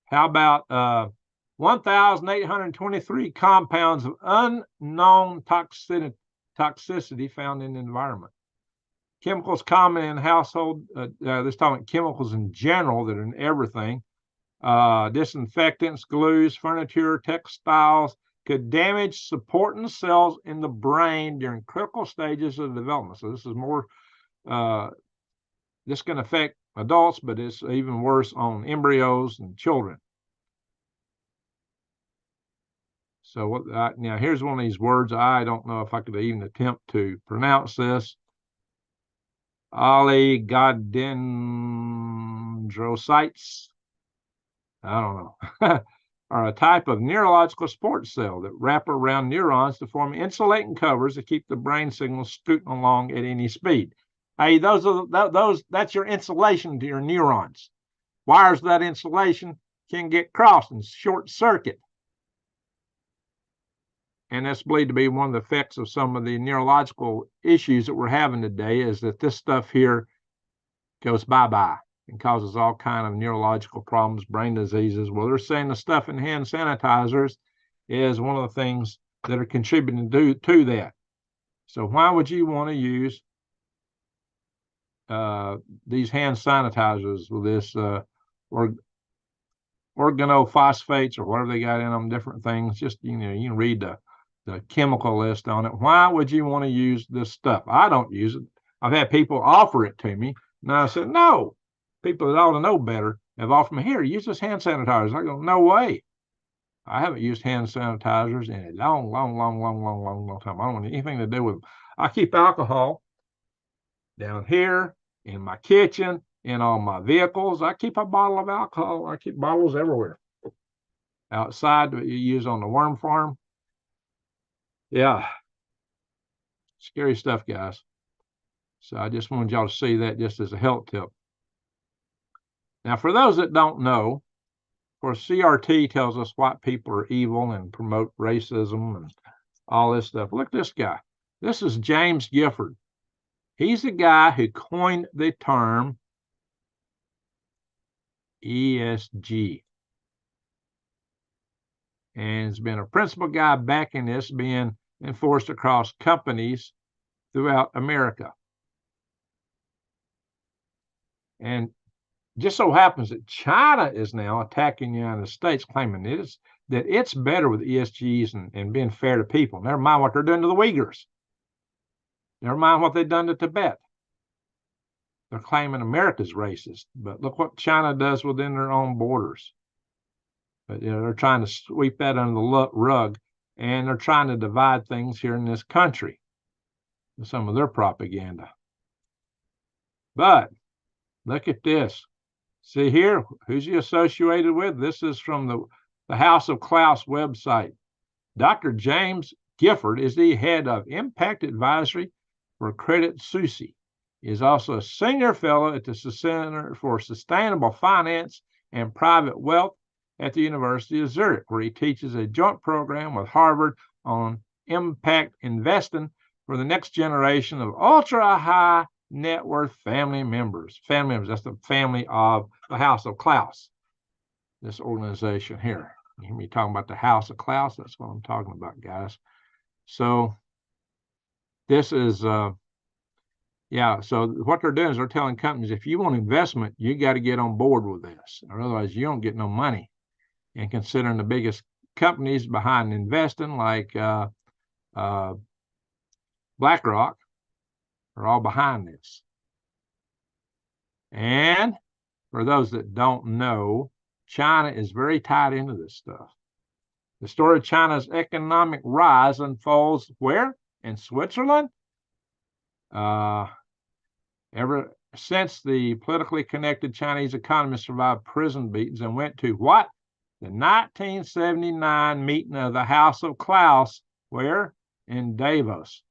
How about 1,823 compounds of unknown toxicity found in the environment? Chemicals common in household, this talking about chemicals in general that are in everything. Disinfectants, glues, furniture, textiles could damage supporting cells in the brain during critical stages of development. So this is more, this can affect adults, but it's even worse on embryos and children. So what? Now here's one of these words. I don't know if I could even attempt to pronounce this. Oligodendrocytes, I don't know, are a type of neurological support cell that wrap around neurons to form insulating covers to keep the brain signals scooting along at any speed. Hey, that's your insulation to your neurons. Wires of that insulation can get crossed and short circuit. And that's believed to be one of the effects of some of the neurological issues that we're having today, is that this stuff here goes bye-bye and causes all kind of neurological problems, brain diseases. Well, they're saying the stuff in hand sanitizers is one of the things that are contributing to that. So why would you want to use these hand sanitizers with this organophosphates or whatever they got in them, different things? Just, you can read the chemical list on it. Why would you want to use this stuff? I don't use it. I've had people offer it to me, and I said, no. People that ought to know better have offered me, here, use this hand sanitizer. I go, no way. I haven't used hand sanitizers in a long time. I don't want anything to do with them. I keep alcohol down here, in my kitchen, in all my vehicles. I keep a bottle of alcohol. I keep bottles everywhere. Outside that you use on the worm farm. Yeah. Scary stuff, guys. So I just wanted y'all to see that just as a health tip. Now, for those that don't know, of course, CRT tells us white people are evil and promote racism and all this stuff. Look at this guy. This is James Gifford. He's the guy who coined the term ESG. And has been a principal guy backing this being enforced across companies throughout America. And just so happens that China is now attacking the United States, claiming that it's better with ESGs and being fair to people. Never mind what they're doing to the Uyghurs. Never mind what they've done to Tibet. they're claiming America's racist, but look what China does within their own borders. But they're trying to sweep that under the rug, and they're trying to divide things here in this country with some of their propaganda. But look at this. See here, who's he associated with? This is from the House of Klaus website. Dr. James Gifford is the head of Impact Advisory for Credit Suisse. He is also a senior fellow at the Center for Sustainable Finance and Private Wealth at the University of Zurich, where he teaches a joint program with Harvard on impact investing for the next generation of ultra-high net worth family members. Family members, that's the family of the House of Klaus, this organization here. You hear me talking about the House of Klaus? That's what I'm talking about, guys. So this is, so what they're doing is they're telling companies, if you want investment, you got to get on board with this, or otherwise you don't get no money. And considering the biggest companies behind investing, like BlackRock, are all behind this. And for those that don't know, China is very tied into this stuff. The story of China's economic rise unfolds where? In Switzerland? Ever since the politically connected Chinese economists survived prison beatings and went to what? The 1979 meeting of the House of Klaus, where? In Davos.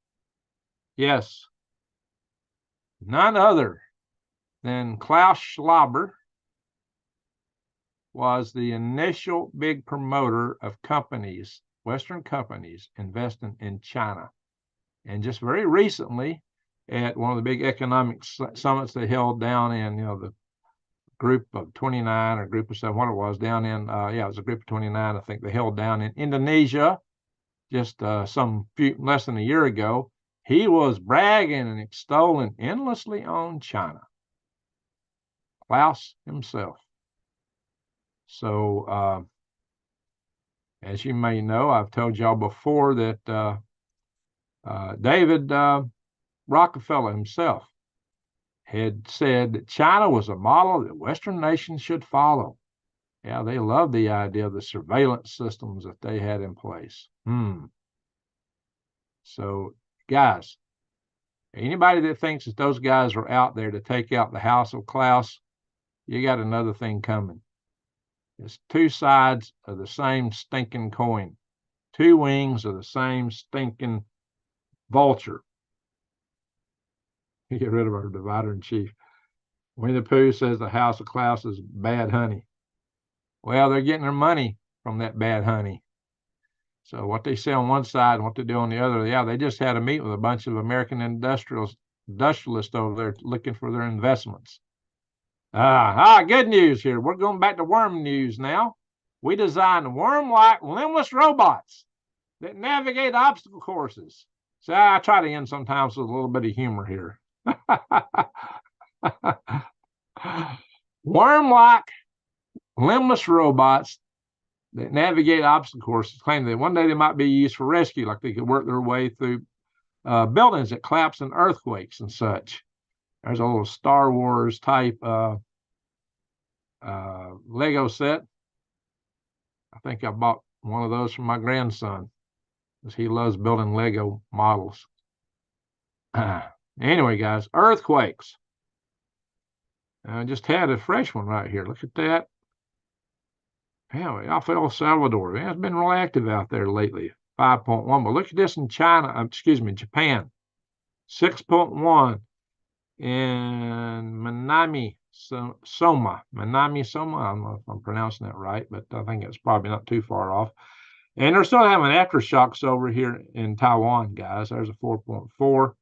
Yes. None other than Klaus Schwab was the initial big promoter of companies, Western companies, investing in China. And just very recently, at one of the big economic summits they held down in, the group of 29 or group of 7, what it was, down in, it was a group of 29, I think they held down in Indonesia just less than a year ago. He was bragging and extolling endlessly on China. Klaus himself. So, as you may know, I've told y'all before that David Rockefeller himself had said that China was a model that Western nations should follow. Yeah, they loved the idea of the surveillance systems that they had in place. So, guys, anybody that thinks that those guys are out there to take out the House of Klaus, you got another thing coming. It's two sides of the same stinking coin, two wings of the same stinking vulture. You get rid of our divider in chief. Winnie the Pooh says the House of Klaus is bad honey. Well, they're getting their money from that bad honey. So what they say on one side and what they do on the other, they just had a meeting with a bunch of American industrialists over there looking for their investments. Good news here. We're going back to worm news now. We designed worm-like limbless robots that navigate obstacle courses. So I try to end sometimes with a little bit of humor here. Worm-like limbless robots that navigate obstacle courses claim that one day they might be used for rescue, like they could work their way through buildings that collapse in earthquakes and such. There's a little Star Wars type Lego set. I think I bought one of those from my grandson because he loves building Lego models. Anyway, guys, earthquakes. I just had a fresh one right here. Look at that. Yeah, off El Salvador. It's been real active out there lately. 5.1. But look at this in Japan. 6.1 in Minami Soma. Minami Soma. I don't know if I'm pronouncing that right, but I think it's probably not too far off. And they're still having aftershocks over here in Taiwan, guys. There's a 4.4.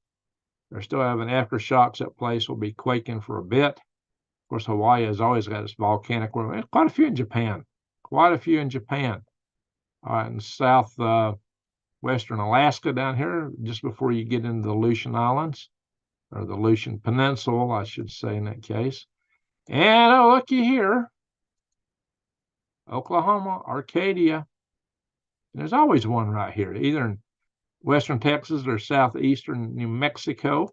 They're still having aftershocks. That place will be quaking for a bit. Of course, Hawaii has always got its volcanic world. There's quite a few in Japan. All right, in southwestern Alaska down here, just before you get into the Aleutian Islands, or the Aleutian Peninsula, I should say in that case. And looky here, Oklahoma, Arcadia. And there's always one right here, either in western Texas or southeastern New Mexico.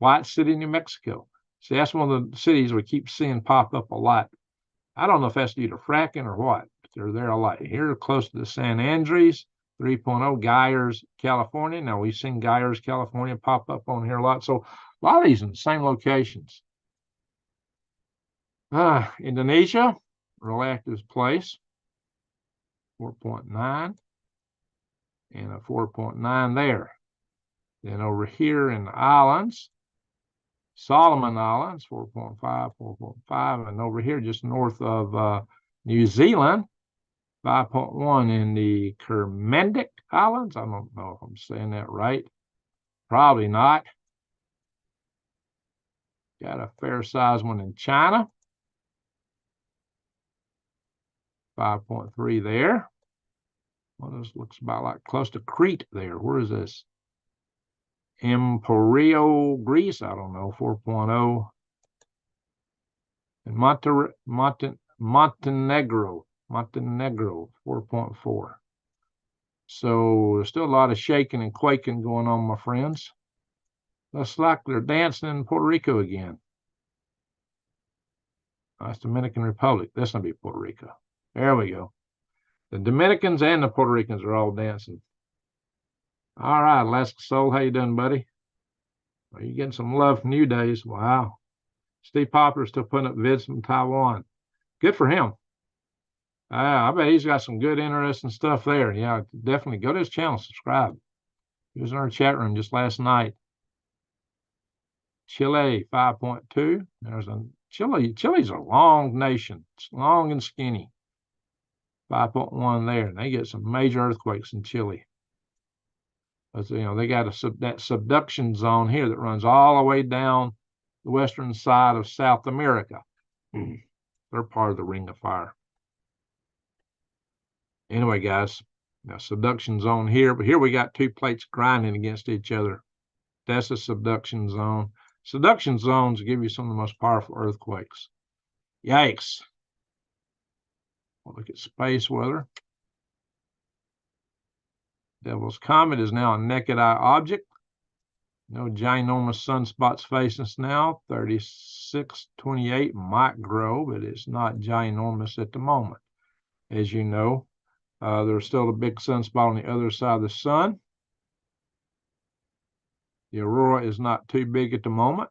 White City, New Mexico. See, that's one of the cities we keep seeing pop up a lot. I don't know if that's due to fracking or what, but they're there a lot. Here, close to the San Andreas, 3.0, Gyers, California. Now, we've seen Gyers, California pop up on here a lot. So, a lot of these in the same locations. Indonesia, real active place, 4.9, and a 4.9 there. Then over here in the islands, Solomon Islands, 4.5, 4.5, and over here just north of New Zealand, 5.1 in the Kermadec Islands. I don't know if I'm saying that right. Probably not. Got a fair size one in China. 5.3 there. Well, this looks about like close to Crete there. Where is this? Emporio, Greece. I don't know. 4.0. And Montenegro, 4.4. So there's still a lot of shaking and quaking going on, my friends. Looks like they're dancing in Puerto Rico again. That's Dominican Republic. That's going to be Puerto Rico. There we go. The Dominicans and the Puerto Ricans are all dancing. All right, Alaska Soul, how you doing, buddy? Are you getting some love from you days? Wow. Steve Popper is still putting up vids from Taiwan. Good for him. I bet he's got some good, interesting stuff there. Yeah, definitely go to his channel, subscribe. He was in our chat room just last night. Chile, 5.2. There's a Chile's a long nation. It's long and skinny. 5.1 there. And they get some major earthquakes in Chile. But, you know, they got that subduction zone here that runs all the way down the western side of South America. They're part of the Ring of Fire. Anyway, guys, now subduction zone here, but here we got two plates grinding against each other. That's a subduction zone. Subduction zones give you some of the most powerful earthquakes. Yikes. We'll look at space weather. Devil's Comet is now a naked eye object. No ginormous sunspots facing us now. 3628 might grow, but it's not ginormous at the moment. As you know, there's still a big sunspot on the other side of the sun. The aurora is not too big at the moment.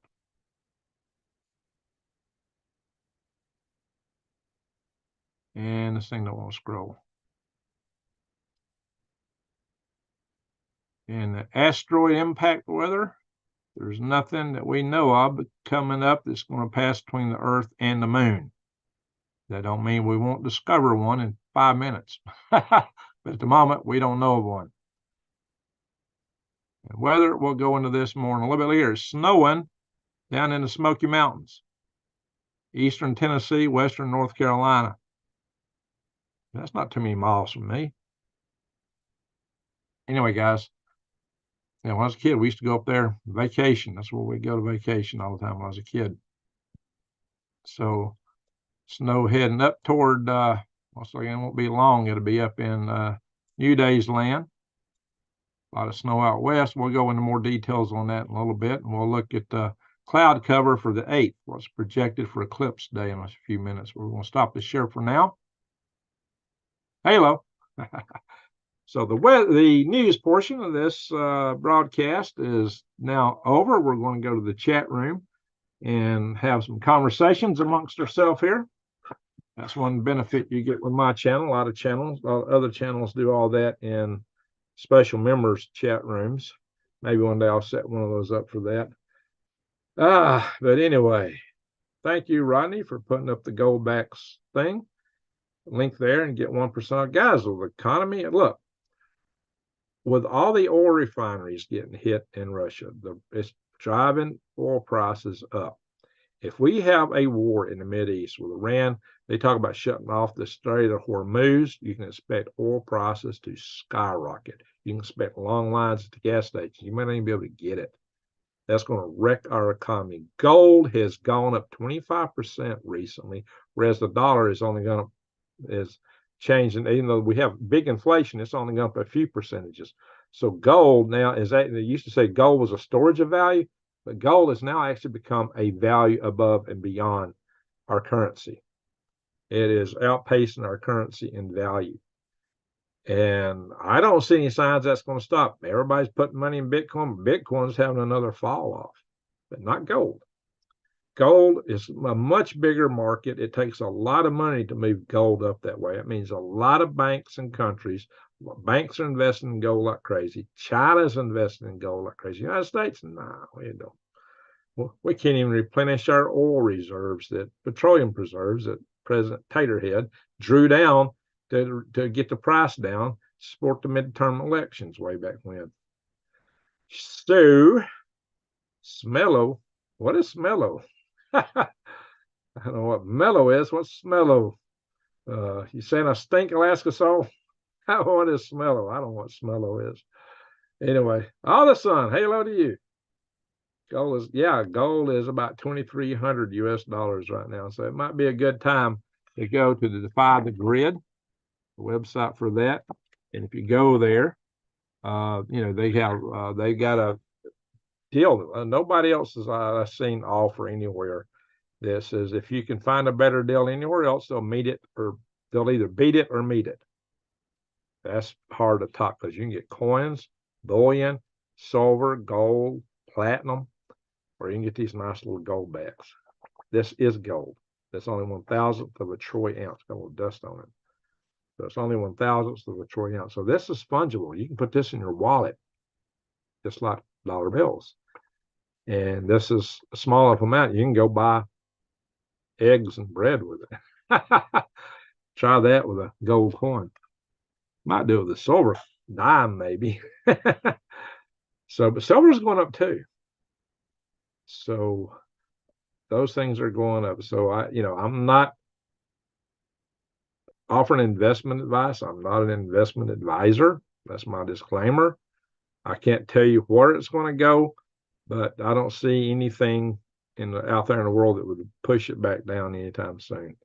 And this thing don't want to scroll. And the asteroid impact weather, there's nothing that we know of coming up that's going to pass between the Earth and the moon. That don't mean we won't discover one in 5 minutes. But at the moment, we don't know of one. And weather, we'll go into this more in a little bit later. It's snowing down in the Smoky Mountains. Eastern Tennessee, western North Carolina. That's not too many miles from me. Anyway, guys, when I was a kid, we used to go up there vacation. That's where we go to vacation all the time when I was a kid. So snow heading up toward, also it won't be long. It'll be up in New Day's land. A lot of snow out west. We'll go into more details on that in a little bit, and we'll look at the cloud cover for the 8th, what's projected for eclipse day in a few minutes. We're going to stop the share for now. Halo. So the news portion of this broadcast is now over. We're going to go to the chat room and have some conversations amongst ourselves here. That's one benefit you get with my channel. A lot of other channels do all that in special members chat rooms. Maybe one day I'll set one of those up for that. But anyway, thank you, Rodney, for putting up the Goldbacks thing. Link there and get 1%. Guys, with the economy, look, with all the oil refineries getting hit in Russia, it's driving oil prices up. If we have a war in the Mideast with Iran, they talk about shutting off the Strait of Hormuz, you can expect oil prices to skyrocket. You can expect long lines at the gas station. You might not even be able to get it. That's going to wreck our economy. Gold has gone up 25% recently, whereas the dollar is only going to is changing. Even though we have big inflation, it's only gone up a few percentages. So gold now is that they used to say gold was a storage of value. But gold has now actually become a value above and beyond our currency. It is outpacing our currency in value. And I don't see any signs that's going to stop. Everybody's putting money in Bitcoin. Bitcoin's having another fall off, but not gold. Gold is a much bigger market. It takes a lot of money to move gold up that way. It means a lot of banks and countries. Banks are investing in gold like crazy. China's investing in gold like crazy. United States, nah, we don't. Well, we can't even replenish our oil reserves, that petroleum reserves that President Taterhead drew down to get the price down, support the midterm elections way back when. So, Smello, what is Smello? I don't know what mellow is. What's smellow? You saying I stink Alaska salt? What is smellow? I don't know what smellow is. Anyway, all the sun. Hello to you. Gold is about 2,300 US dollars right now. So it might be a good time to go to the Defy the Grid, the website for that. And if you go there, they got a deal. Nobody else has I've seen offer anywhere that says if you can find a better deal anywhere else, they'll meet it, or they'll either beat it or meet it. That's hard to top because you can get coins, bullion, silver, gold, platinum, or you can get these nice little gold backs. This is gold. That's only 1,000th of a troy ounce. Got a little dust on it. So it's only 1,000th of a troy ounce. So this is fungible. You can put this in your wallet, just like dollar bills. And this is a small enough amount. You can go buy eggs and bread with it. Try that with a gold coin. Might do it with a silver dime, maybe. So, but silver's going up too. So those things are going up. So I'm not offering investment advice. I'm not an investment advisor. That's my disclaimer. I can't tell you where it's going to go, but I don't see anything out there in the world that would push it back down anytime soon.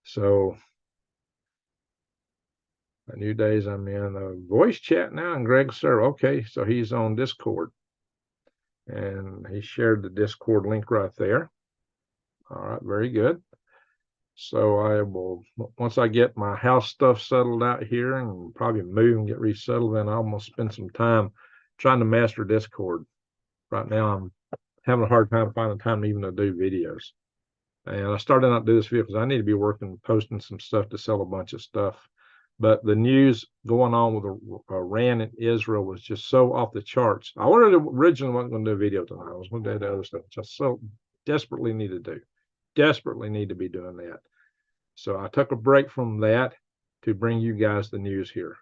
So a new days I'm in a voice chat now, and Greg's server. Okay, so he's on Discord, and he shared the Discord link right there. All right, very good. So I will, once I get my house stuff settled out here and probably move and get resettled, then I'm gonna spend some time trying to master Discord. Right now I'm having a hard time finding time even to do videos. And I started not to do this video because I need to be working, posting some stuff to sell a bunch of stuff. But the news going on with Iran and Israel was just so off the charts. I originally wasn't going to do a video tonight. I was going to do the other stuff, which I so desperately need to do. Desperately need to be doing that. So I took a break from that to bring you guys the news here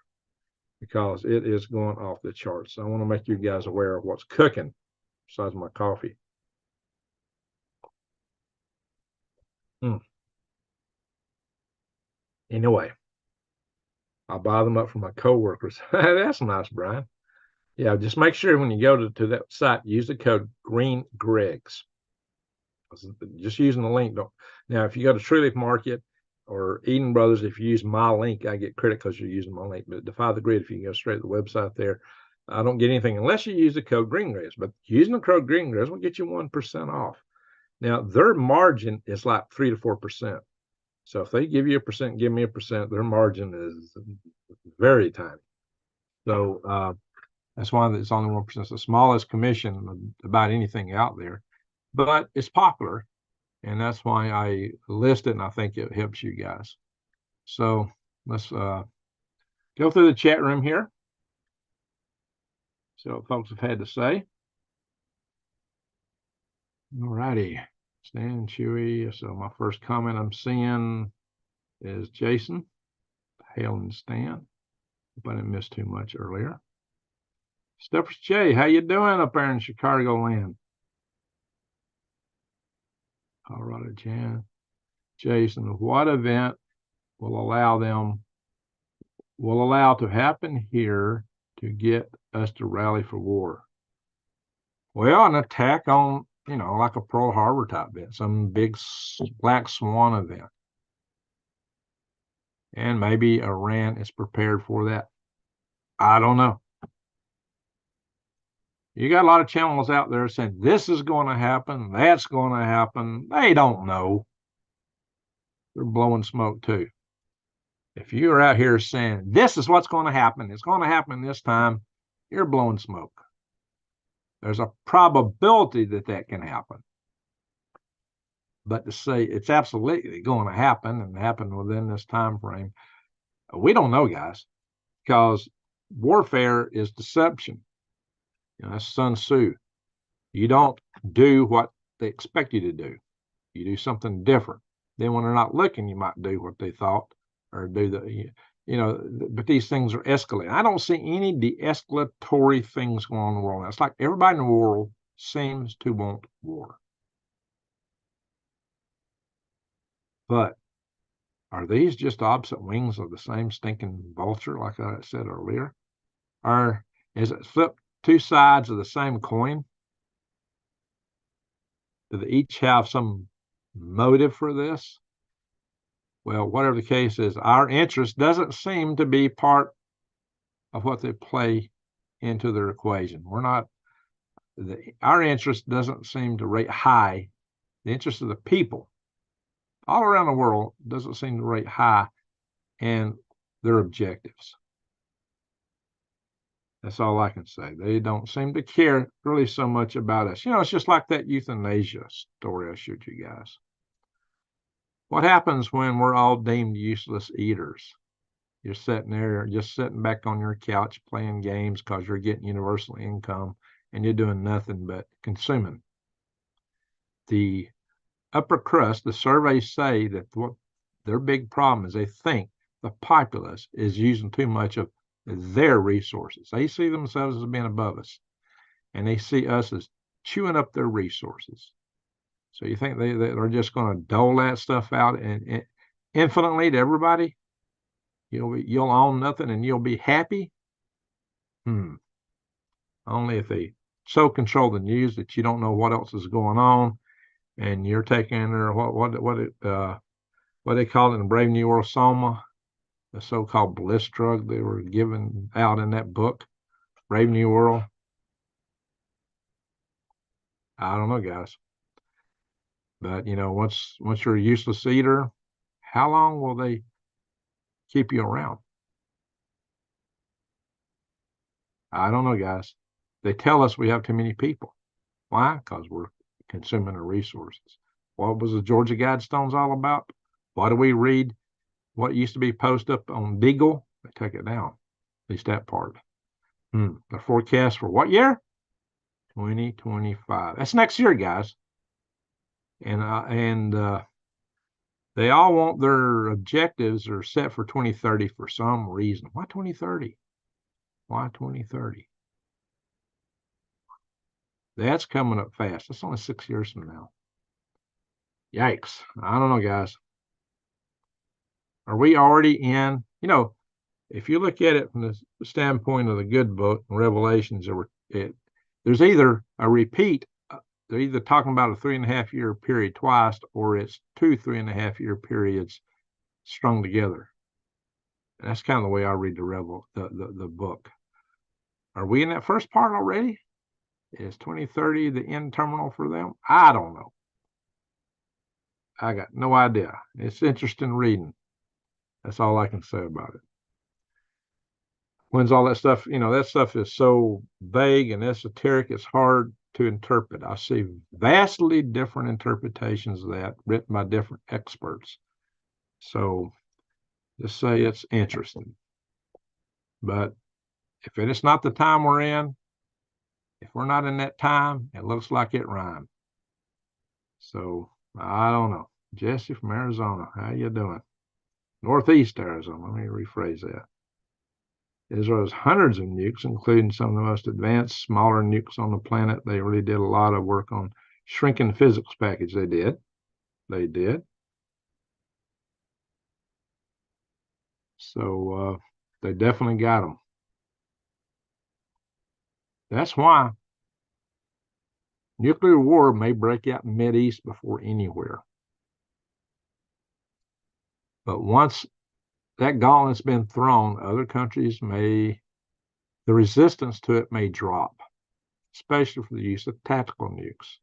because it is going off the charts. So I want to make you guys aware of what's cooking besides my coffee. Anyway, I'll buy them up from my coworkers. That's nice, Brian. Yeah, just make sure when you go to that site, use the code GreenGregs. Just using the link. Now, if you go to Tree Leaf Market or Eden Brothers, if you use my link, I get credit because you're using my link. But Defy the Grid, if you can go straight to the website there, I don't get anything unless you use the code GreenGregs. But using the code GreenGregs will get you 1% off. Now, their margin is like 3 to 4%. So if they give you 1%, give me 1%, their margin is very tiny. So that's why it's only 1%. It's the smallest commission about anything out there, but it's popular, and that's why I list it, and I think it helps you guys. So let's go through the chat room here. See what folks have had to say. All righty. Stan, Chewy. So my first comment I'm seeing is Jason, Hale and Stan. Hope I didn't miss too much earlier. Stephers J, how you doing up there in Chicago land? Colorado Jan. Jason, what event will allow to happen here to get us to rally for war? Well, an attack on, like a Pearl Harbor type event, some big black swan event. And maybe Iran is prepared for that. I don't know. You got a lot of channels out there saying this is going to happen, that's going to happen. They don't know. They're blowing smoke too. If you're out here saying this is what's going to happen, it's going to happen this time, you're blowing smoke. There's a probability that that can happen. But to say it's absolutely going to happen and happen within this time frame, we don't know, guys, because warfare is deception. You know, that's Sun Tzu. You don't do what they expect you to do. You do something different. Then when they're not looking, you might do what they thought or do the, you know, but these things are escalating. I don't see any de-escalatory things going on in the world now. It's like everybody in the world seems to want war. But are these just opposite wings of the same stinking vulture, like I said earlier? Or is it flip two sides of the same coin? Do they each have some motive for this? Well, whatever the case is, our interest doesn't seem to be part of what they play into their equation. We're not, our interest doesn't seem to rate high. The interest of the people all around the world doesn't seem to rate high in their objectives. That's all I can say. They don't seem to care really so much about us. You know, it's just like that euthanasia story I showed you guys. What happens when we're all deemed useless eaters? You're sitting there, just sitting back on your couch playing games because you're getting universal income and you're doing nothing but consuming. The upper crust, the surveys say that what their big problem is they think the populace is using too much of their resources. They see themselves as being above us, and they see us as chewing up their resources. So you think they're just going to dole that stuff out and infinitely to everybody? You'll own nothing and you'll be happy? Only if they so control the news that you don't know what else is going on, and you're taking their what they call it in Brave New World Soma, the so-called bliss drug they were giving out in that book, Brave New World. I don't know, guys. But you know, once you're a useless eater, how long will they keep you around? I don't know, guys. They tell us we have too many people. Why? Because we're consuming our resources. What was the Georgia Guidestones all about? Why do we read what used to be posted up on Beagle? They took it down, at least that part. The forecast for what year? 2025. That's next year, guys. And they all want their objectives are set for 2030 for some reason. Why 2030? Why 2030? That's coming up fast. That's only 6 years from now. Yikes. I don't know, guys. Are we already in, you know, if you look at it from the standpoint of the good book, Revelations, there's either a repeat, they're either talking about a 3.5 year period twice, or it's 2 3.5 year periods strung together. And that's kind of the way I read the book. Are we in that first part already? Is 2030 the end terminal for them? I don't know. I got no idea. It's interesting reading. That's all I can say about it. When's all that stuff? You know, that stuff is so vague and esoteric, it's hard to interpret. I see vastly different interpretations of that written by different experts. So just say it's interesting. But if it's not the time we're in, if we're not in that time, it looks like it rhymed. So I don't know. Jesse from Arizona, how you doing? Northeast Arizona, let me rephrase that. Israel has hundreds of nukes, including some of the most advanced, smaller nukes on the planet. They really did a lot of work on shrinking the physics package. They did. So they definitely got them. That's why nuclear war may break out in the Mideast before anywhere. But once that gauntlet's been thrown, other countries the resistance to it may drop. especially for the use of tactical nukes.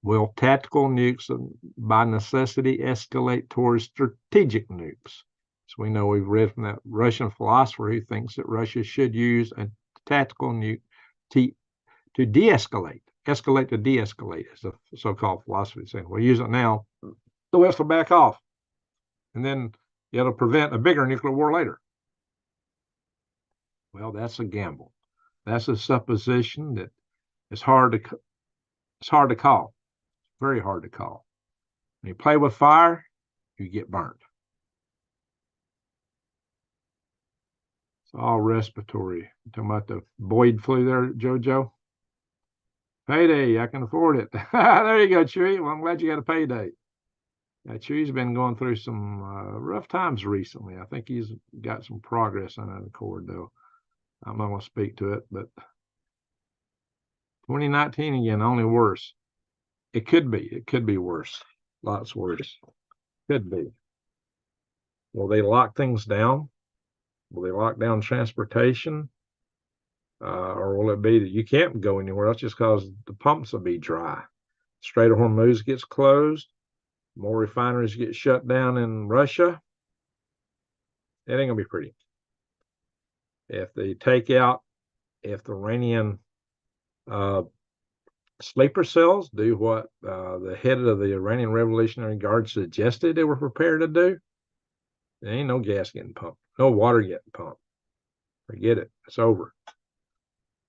Will tactical nukes by necessity escalate towards strategic nukes? So we know we've read from that Russian philosopher who thinks that Russia should use a tactical nuke to de-escalate. Escalate to de-escalate is the so-called philosophy saying, we'll use it now, the West will back off. And then it'll prevent a bigger nuclear war later. Well, that's a gamble. That's a supposition that is hard to call. Very hard to call. When you play with fire, you get burnt. It's all respiratory. You're talking about the Boyd flu there, JoJo? Payday, I can afford it. There you go, Chewy. Well, I'm glad you got a payday. Yeah, Chewy's been going through some rough times recently. I think he's got some progress on that accord, though. I'm not going to speak to it, but 2019 again, only worse. It could be worse. Lots worse. Could be. Will they lock things down? Will they lock down transportation? Or will it be that you can't go anywhere else just because the pumps will be dry? Strait of Hormuz gets closed. More refineries get shut down in Russia. It ain't going to be pretty. If they take out, if the Iranian sleeper cells do what the head of the Iranian Revolutionary Guard suggested they were prepared to do, there ain't no gas getting pumped, no water getting pumped. Forget it. It's over.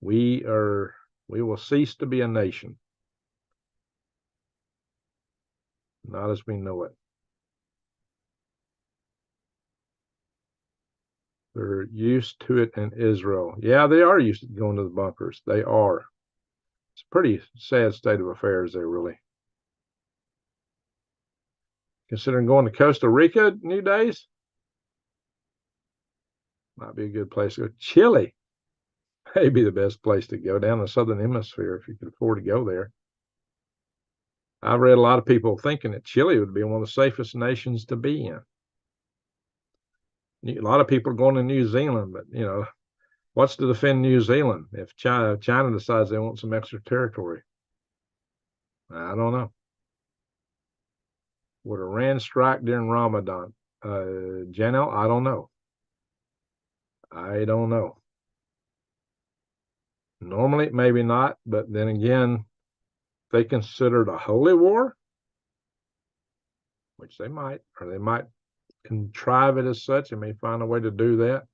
We will cease to be a nation. Not as we know it. They're used to it in Israel. Yeah, they are used to going to the bunkers. They are. It's a pretty sad state of affairs there, really. Considering going to Costa Rica new days, might be a good place to go. Chile may be the best place to go down the southern hemisphere if you can afford to go there. I've read a lot of people thinking that Chile would be one of the safest nations to be in. A lot of people are going to New Zealand, but you know, what's to defend New Zealand if China decides they want some extra territory? I don't know. Would Iran strike during Ramadan? Janelle, I don't know. I don't know. Normally, maybe not, but then again, they consider it a holy war, which they might, or they might contrive it as such and may find a way to do that.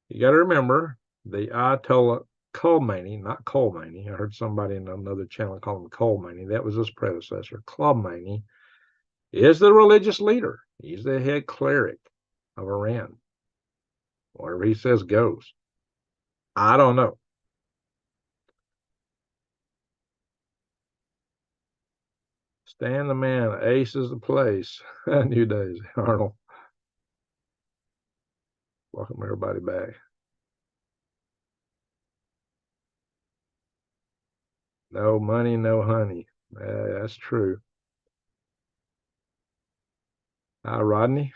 You got to remember the Ayatollah Khomeini, not Khomeini. I heard somebody in another channel call him Khomeini. That was his predecessor. Khomeini is the religious leader. He's the head cleric of Iran. Whatever he says goes. I don't know. Stan the man, ace is the place. New days, Arnold. Welcome everybody back. No money, no honey. That's true. Hi, Rodney.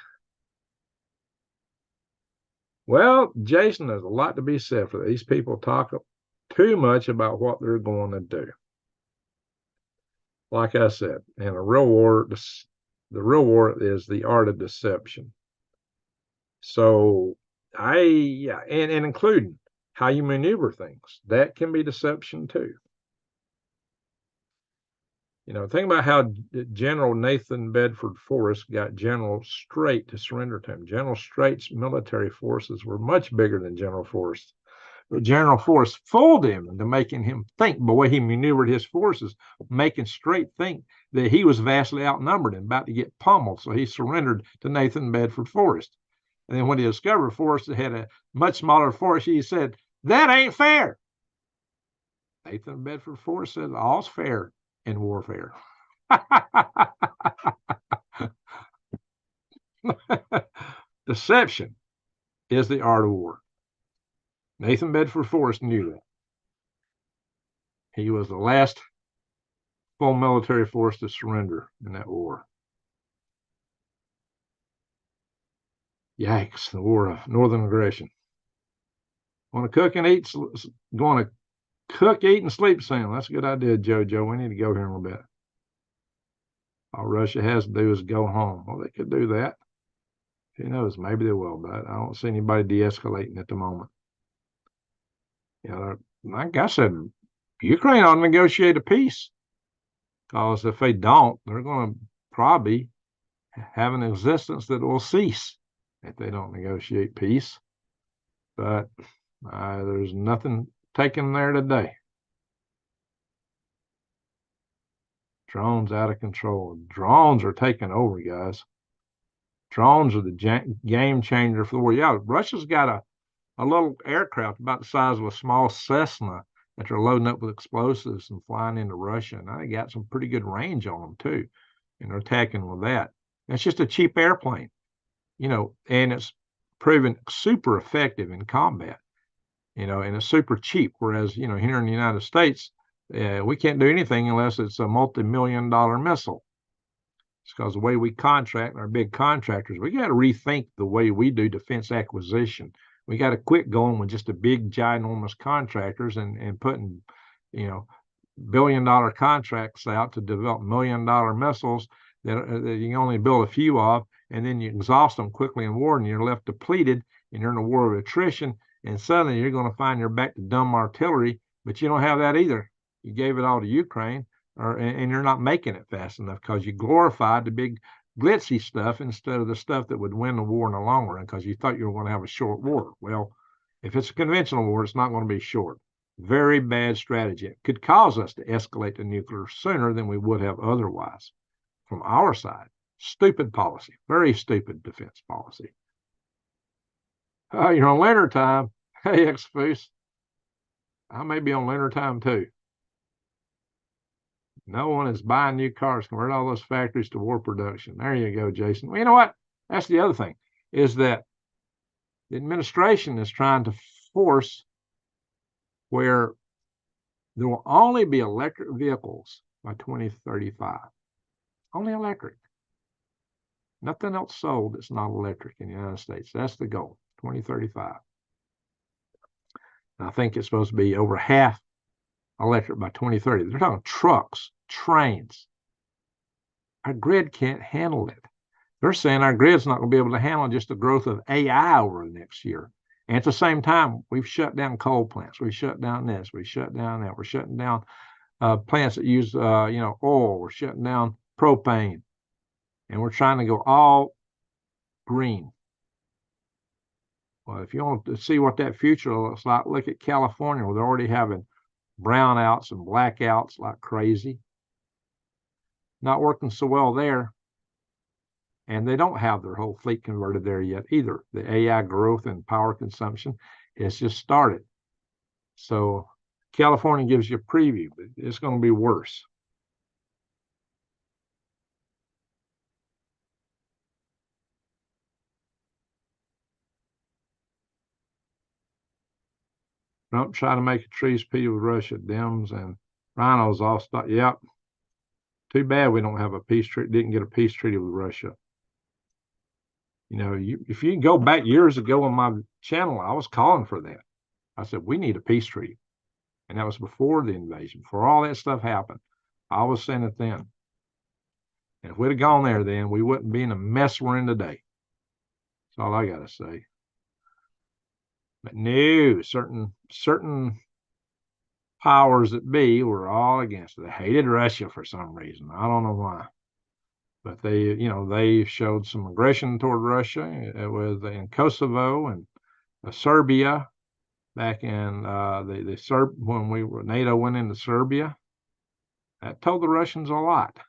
Well, Jason, there's a lot to be said for these people talk too much about what they're going to do. Like I said, in a real war, the real war is the art of deception. So and including how you maneuver things, that can be deception too. You know, think about how General Nathan Bedford Forrest got General Strait to surrender to him. General Strait's military forces were much bigger than General Forrest. But General Forrest fooled him into making him think, the way he maneuvered his forces, making Strait think that he was vastly outnumbered and about to get pummeled. So he surrendered to Nathan Bedford Forrest. And then when he discovered Forrest had a much smaller force, he said, "That ain't fair." Nathan Bedford Forrest said, "All's fair in warfare." Deception is the art of war. Nathan Bedford Forrest knew that. He was the last full military force to surrender in that war. Yikes, the war of northern aggression. Want to cook and eat? Going to Cook, eat, and sleep soon. That's a good idea, JoJo. We need to go here in a little bit. All Russia has to do is go home. Well, they could do that. Who knows? Maybe they will, but I don't see anybody de-escalating at the moment. You know, like I said, Ukraine ought to negotiate a peace, because if they don't, they're going to probably have an existence that will cease if they don't negotiate peace. But there's nothing taken there today. Drones out of control. Drones are taking over, guys. Drones are the game changer for the war. Yeah, Russia's got a little aircraft about the size of a small Cessna that they're loading up with explosives and flying into Russia. And they got some pretty good range on them, too. And they're attacking with that. And it's just a cheap airplane, and it's proven super effective in combat, and it's super cheap. Whereas, here in the United States, we can't do anything unless it's a multi-million-dollar missile. It's because the way we contract, our big contractors, we got to rethink the way we do defense acquisition. We got to quit going with just the big, ginormous contractors and putting, billion-dollar contracts out to develop million-dollar missiles that you can only build a few of, and then you exhaust them quickly in war, and you're left depleted, and you're in a war of attrition, and suddenly you're going to find you're back to dumb artillery, but you don't have that either. You gave it all to Ukraine, and you're not making it fast enough because you glorified the big glitzy stuff instead of the stuff that would win the war in the long run, because you thought you were going to have a short war. Well, if it's a conventional war, it's not going to be short. Very bad strategy. It could cause us to escalate to nuclear sooner than we would have otherwise. From our side, stupid policy, very stupid defense policy. You're on winter time. Hey, X-Foose. I may be on winter time too. No one is buying new cars. Convert all those factories to war production. There you go, Jason. Well, you know what? That's the other thing, is that the administration is trying to force where there will only be electric vehicles by 2035. Only electric. Nothing else sold that's not electric in the United States. That's the goal, 2035. And I think it's supposed to be over half electric by 2030. They're talking trucks, trains. Our grid can't handle it. They're saying our grid's not going to be able to handle just the growth of AI over the next year. And at the same time, we've shut down coal plants. We've shut down this. We've shut down that. We're shutting down plants that use, oil. We're shutting down propane. And we're trying to go all green. Well, if you want to see what that future looks like, look at California, where they're already having brownouts and blackouts like crazy. Not working so well there. And they don't have their whole fleet converted there yet either. The AI growth and power consumption has just started. So California gives you a preview, but it's going to be worse. Trump trying to make a treaty with Russia. Dems and rhinos all start. Yep. Too bad we don't have a peace treaty. Didn't get a peace treaty with Russia. If you go back years ago on my channel, I was calling for that. I said, we need a peace treaty. And that was before the invasion, before all that stuff happened. I was saying it then. And if we'd have gone there then, we wouldn't be in the mess we're in today. That's all I got to say. But no, certain powers that be were all against it. They hated Russia for some reason. I don't know why. But they showed some aggression toward Russia. It was in Kosovo and Serbia back in when NATO went into Serbia. That told the Russians a lot.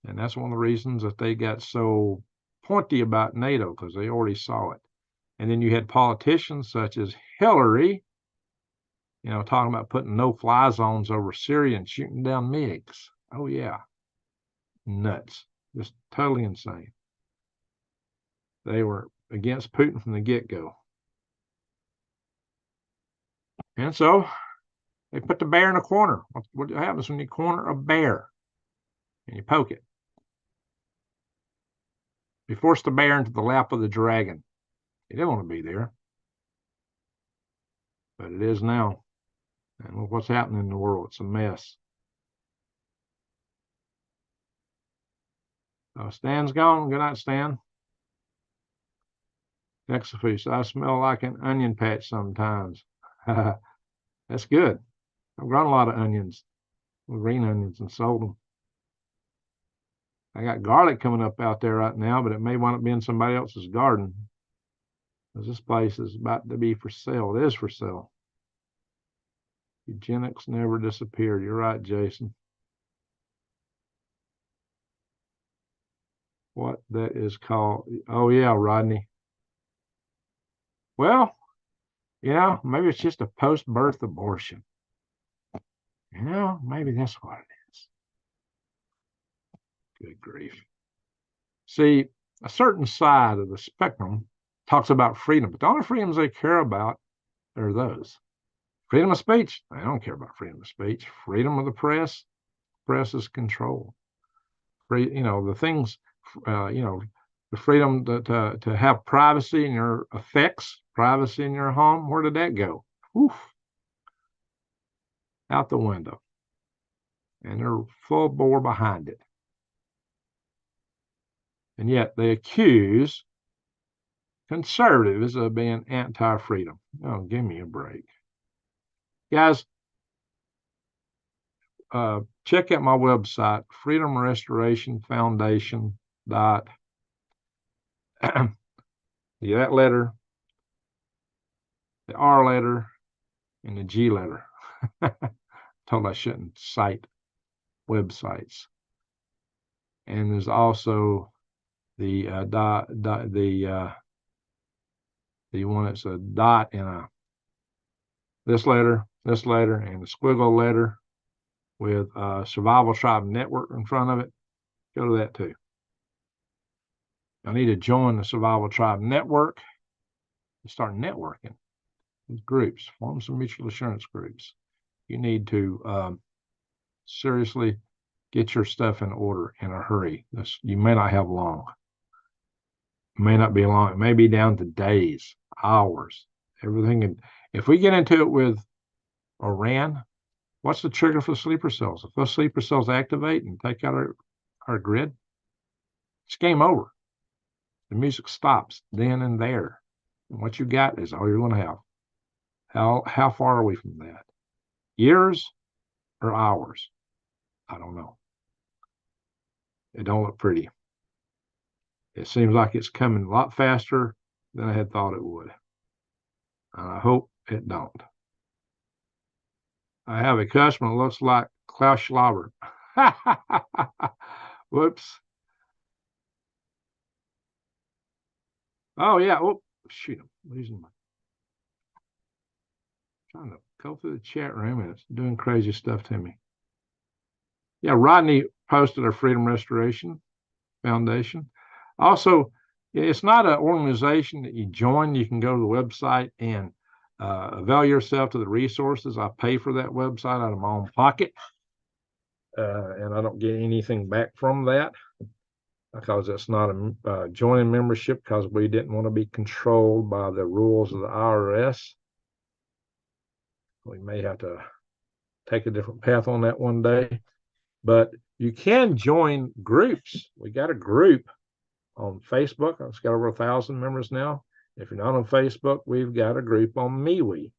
And that's one of the reasons that they got so pointy about NATO, because they already saw it. And then you had politicians such as Hillary, talking about putting no-fly zones over Syria and shooting down MiGs. Oh, yeah. Nuts. Just totally insane. They were against Putin from the get-go. And so they put the bear in a corner. What happens when you corner a bear and you poke it? You force the bear into the lap of the dragon. He didn't want to be there. But it is now. And look what's happening in the world. It's a mess. Stan's gone. Good night, Stan. Texit, I smell like an onion patch sometimes. That's good. I've grown a lot of onions, green onions, and sold them. I got garlic coming up out there right now, but it may wind up being somebody else's garden. Because this place is about to be for sale. It is for sale. Eugenics never disappeared. You're right, Jason. What that is called? Oh, yeah, Rodney. Well, maybe it's just a post-birth abortion. Maybe that's what it is. Good grief. See, a certain side of the spectrum talks about freedom, but the only freedoms they care about are those. Freedom of speech, they don't care about freedom of speech. Freedom of the press is control. The things, the freedom to have privacy in your effects, privacy in your home, where did that go? Oof. Out the window. And they're full bore behind it. And yet they accuse conservatives of being anti-freedom. Oh, give me a break. Guys, check out my website, Freedom Restoration Foundation. That letter, the R letter, and the G letter. Told I shouldn't cite websites. And there's also the one that's a dot in a this letter, and the squiggle letter with Survival Tribe Network in front of it. Go to that too. I need to join the Survival Tribe Network and start networking with groups, form some mutual assurance groups. You need to seriously get your stuff in order in a hurry. You may not have long. It may not be long. It may be down to days, hours, everything. And if we get into it with Iran, what's the trigger for sleeper cells? If those sleeper cells activate and take out our grid, it's game over. The music stops then and there. And what you got is all you're going to have. How far are we from that? Years or hours? I don't know. It don't look pretty. It seems like it's coming a lot faster than I had thought it would. And I hope it don't. I have a customer that looks like Klaus Schlauber. Whoops. Oh, yeah. Oh, shoot. I'm losing my. Trying to go through the chat room and it's doing crazy stuff to me. Yeah, Rodney posted our Freedom Restoration Foundation. Also, it's not an organization that you join. You can go to the website and avail yourself to the resources. I pay for that website out of my own pocket, and I don't get anything back from that because it's not a joining membership because we didn't want to be controlled by the rules of the IRS. We may have to take a different path on that one day, but you can join groups. We got a group on Facebook. It's got over 1,000 members now. If you're not on Facebook, we've got a group on MeWe.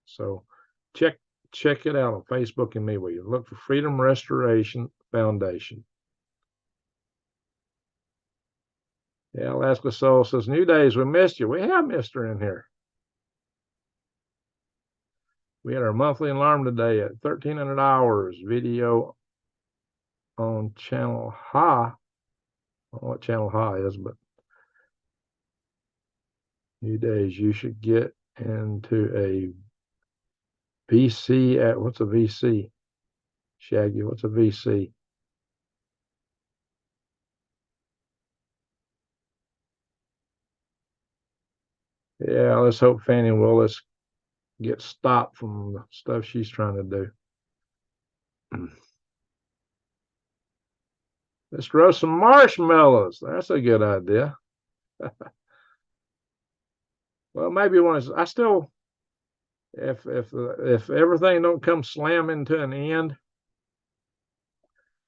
So check it out on Facebook and MeWe. Look for Freedom Restoration Foundation. Yeah, Alaska Soul says, New Days, we missed you. We have missed her in here. We had our monthly alarm today at 1,300 hours. Video on Channel High. I don't know what Channel High is, but New Days, you should get into a VC at, what's a VC? Shaggy, what's a VC? Yeah, let's hope Fannie Willis gets stopped from the stuff she's trying to do. Let's roast some marshmallows. That's a good idea. Well, maybe if everything don't come slamming to an end,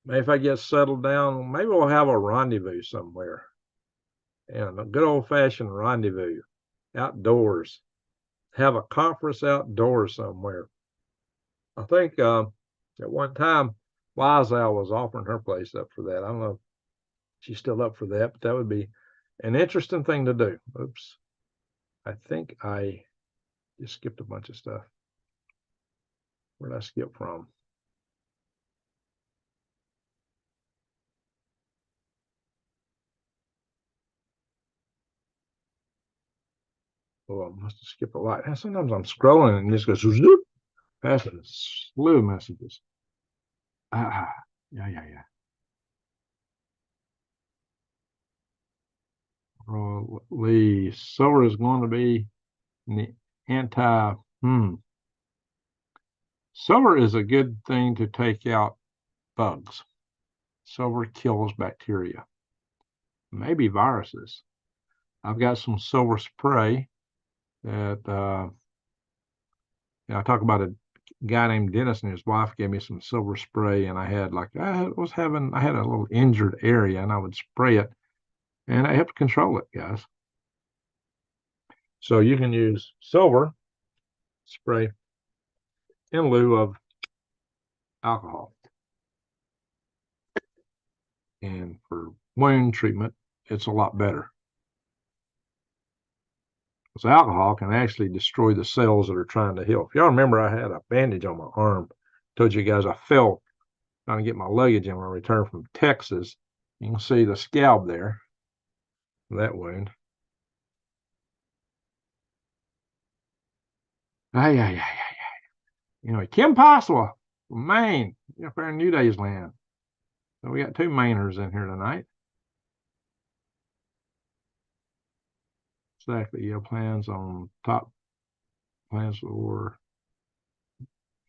maybe if I get settled down, maybe we'll have a rendezvous somewhere. And a good old-fashioned rendezvous outdoors. Have a conference outdoors somewhere. I think at one time WWIII was offering her place up for that. I don't know if she's still up for that, but that would be an interesting thing to do. Oops. I think I just skipped a bunch of stuff. Where did I skip from? Oh, I must have skipped a lot. And sometimes I'm scrolling and it just goes zoop, past a slew of messages. Yeah. Lee, silver is going to be the anti. Silver is a good thing to take out bugs. Silver kills bacteria, maybe viruses. I've got some silver spray that I talk about a guy named Dennis and his wife gave me some silver spray, and I had a little injured area, and I would spray it, and it helped control it, guys. So you can use silver spray in lieu of alcohol. And for wound treatment, it's a lot better. Because alcohol can actually destroy the cells that are trying to heal. If y'all remember, I had a bandage on my arm. Told you guys I fell trying to get my luggage in when I returned from Texas. You can see the scab there, that wound. You know, Kim Possible from Maine, up there in New Day's land. So we got two Mainers in here tonight. Exactly. Your plans on top plans for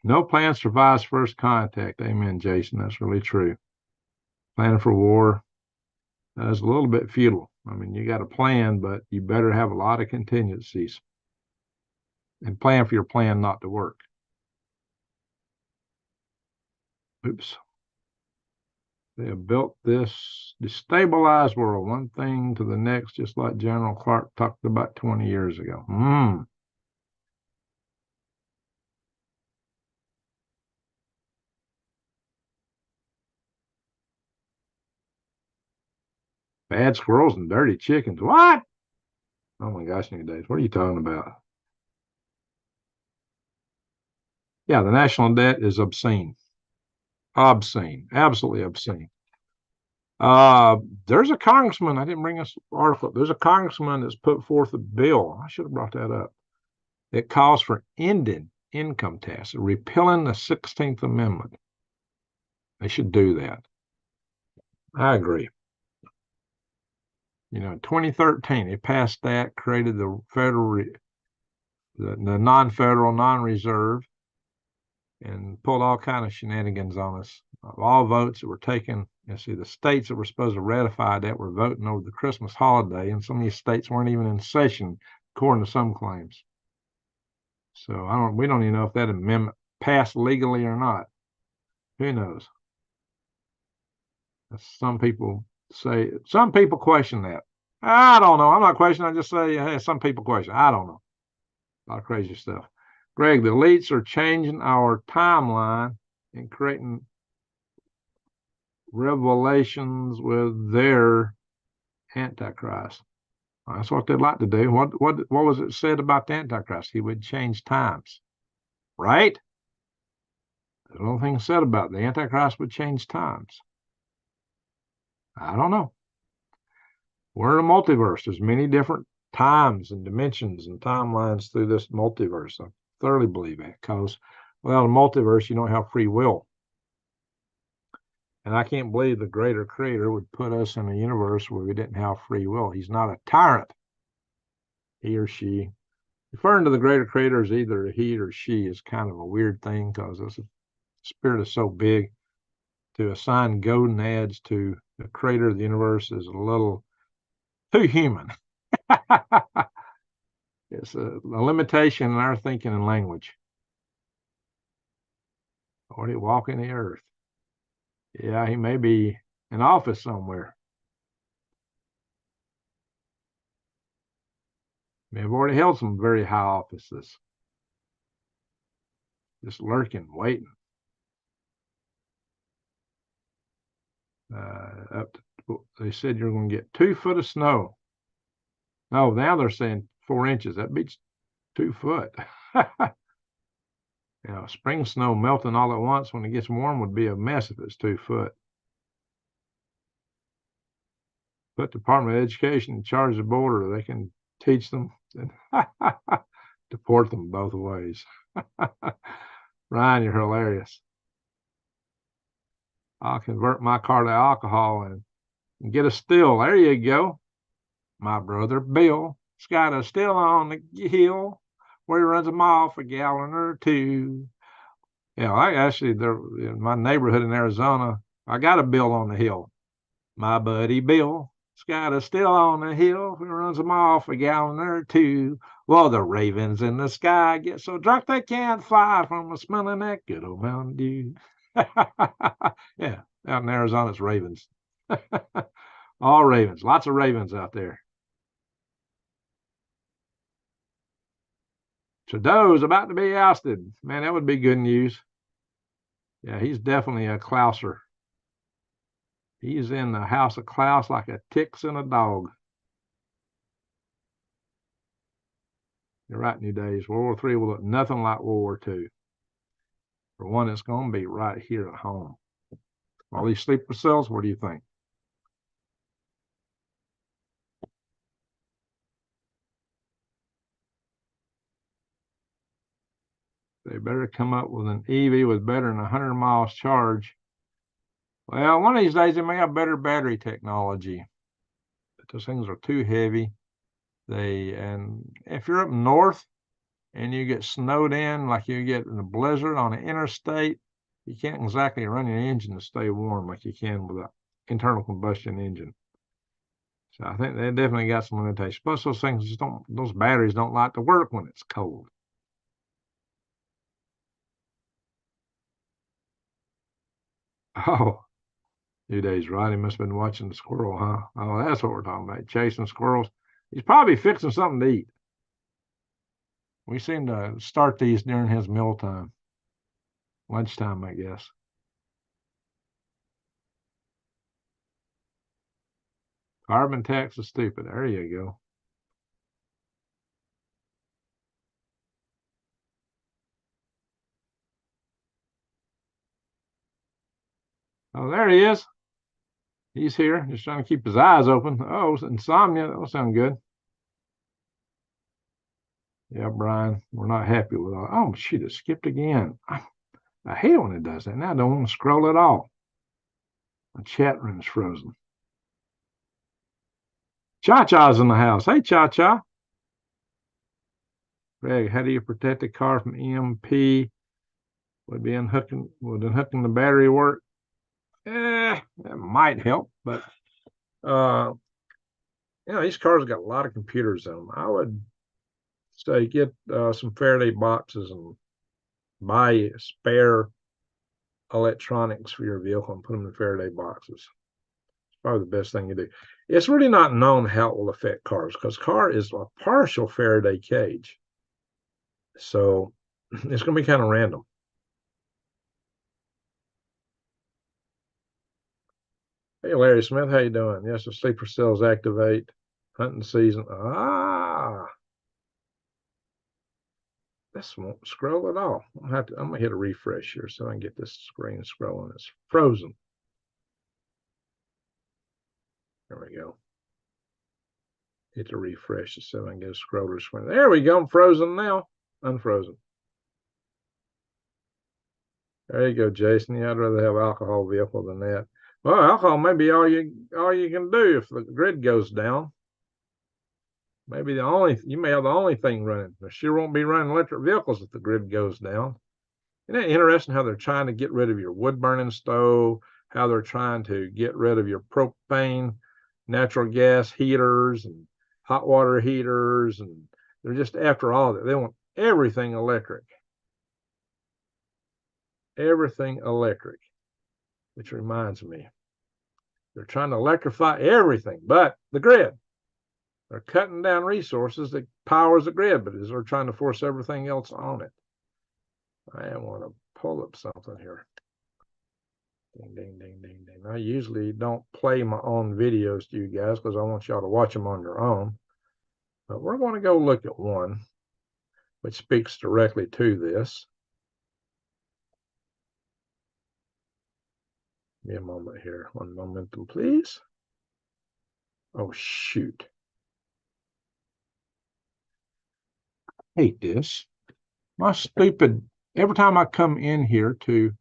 no plan survives first contact. Amen, Jason. That's really true. Planning for war is a little bit futile. I mean, you got a plan, but you better have a lot of contingencies and plan for your plan not to work. Oops. They have built this destabilized world, one thing to the next, just like General Clark talked about 20 years ago. Bad squirrels and dirty chickens. What? Oh my gosh, nowadays, what are you talking about? Yeah, the national debt is obscene. Obscene. Absolutely obscene. There's a congressman, I didn't bring this article. There's a congressman that's put forth a bill. I should have brought that up. It calls for ending income tax, repealing the 16th Amendment. They should do that. I agree. You know, in 2013, they passed that, created the federal, the non-federal, non-reserve, and pulled all kind of shenanigans on us. All votes that were taken, the states that were supposed to ratify that were voting over the Christmas holiday, and some of these states weren't even in session, according to some claims. So we don't even know if that amendment passed legally or not. Who knows? Some people question that. I don't know. I'm not questioning. I just say, hey, some people question. I don't know. A lot of crazy stuff. Greg, the elites are changing our timeline and creating revelations with their Antichrist. That's what they'd like to do. What was it said about the Antichrist? He would change times, right? There's no thing said about it. The Antichrist would change times. I don't know. We're in a multiverse. There's many different times and dimensions and timelines through this multiverse. I thoroughly believe that because without a multiverse, you don't have free will. And I can't believe the greater creator would put us in a universe where we didn't have free will. He's not a tyrant. He or she. Referring to the greater creator as either a he or she is kind of a weird thing because the spirit is so big. To assign golden ads to the creator of the universe is a little too human. It's a limitation in our thinking and language. Already walking the earth. Yeah, he may be in office somewhere. May have already held some very high offices. Just lurking, waiting. They said you're going to get 2 foot of snow. No, now they're saying 4 inches. That beats 2 foot. Spring snow melting all at once when it gets warm would be a mess if it's 2 foot. Put Department of Education in charge of the border. They can teach them and deport them both ways. Ryan, you're hilarious. I'll convert my car to alcohol and get a still. There you go. My brother Bill's got a still on the hill where he runs them off a gallon or 2. I actually, in my neighborhood in Arizona, I got a Bill on the hill. My buddy Bill's got a still on the hill who runs them off a gallon or 2. Well, the ravens in the sky get so drunk they can't fly from smelling that good old Mountain Dew. Yeah, out in Arizona, it's ravens. All ravens. Lots of ravens out there. Trudeau's about to be ousted. Man, that would be good news. Yeah, he's definitely a Klauser. He's in the house of Klaus like a tick's in a dog. You're right, New Days. World War III will look nothing like World War II. For one, it's going to be right here at home. All these sleeper cells, what do you think? They better come up with an EV with better than 100 miles charge. Well, one of these days they may have better battery technology. But those things are too heavy. And if you're up north and you get snowed in, like you get in a blizzard on an interstate, you can't exactly run your engine to stay warm like you can with an internal combustion engine. So I think they definitely got some limitations. Plus, those batteries don't like to work when it's cold. Oh, 2 days, right? He must have been watching the squirrel, huh? Oh, that's what we're talking about. Chasing squirrels. He's probably fixing something to eat. We seem to start these during his mealtime. Lunchtime, I guess. Carbon tax is stupid. There you go. Oh, there he is. He's here, just trying to keep his eyes open. Oh, insomnia. That'll sound good. Yeah, Brian, we're not happy with all. Oh, shoot, it skipped again. I hate it when it does that. Now I don't want to scroll at all. My chat room is frozen. Cha-Cha's in the house. Hey, Cha-Cha. Greg, how do you protect the car from EMP? Would unhooking the battery work? That might help, but these cars got a lot of computers in them. I would say get some Faraday boxes and buy spare electronics for your vehicle and put them in Faraday boxes. It's probably the best thing to do. It's really not known how it will affect cars because car is a partial Faraday cage. So it's going to be kind of random. Hey, Larry Smith, how you doing? Yes, the sleeper cells activate. Hunting season. This won't scroll at all. I'm gonna hit a refresh here so I can get this screen scrolling. It's frozen. There we go. Hit the refresh so I can get a scroller screen. There we go. I'm frozen now. Unfrozen. There you go, Jason. Yeah, I'd rather have alcohol vehicle than that. Well, alcohol may be all you can do if the grid goes down. Maybe you may have the only thing running. There sure won't be running electric vehicles if the grid goes down. Isn't it interesting how they're trying to get rid of your wood burning stove, how they're trying to get rid of your propane, natural gas heaters and hot water heaters and They're just after all that. They want everything electric. Everything electric. Which reminds me, they're trying to electrify everything but the grid. They're cutting down resources that powers the grid, but they're trying to force everything else on it. I want to pull up something here. Ding, ding, ding, ding, ding. I usually don't play my own videos to you guys because I want y'all to watch them on your own. But we're going to go look at one which speaks directly to this. Give me a moment here. One momentum, please. Oh, shoot. I hate this. My stupid, every time I come in here to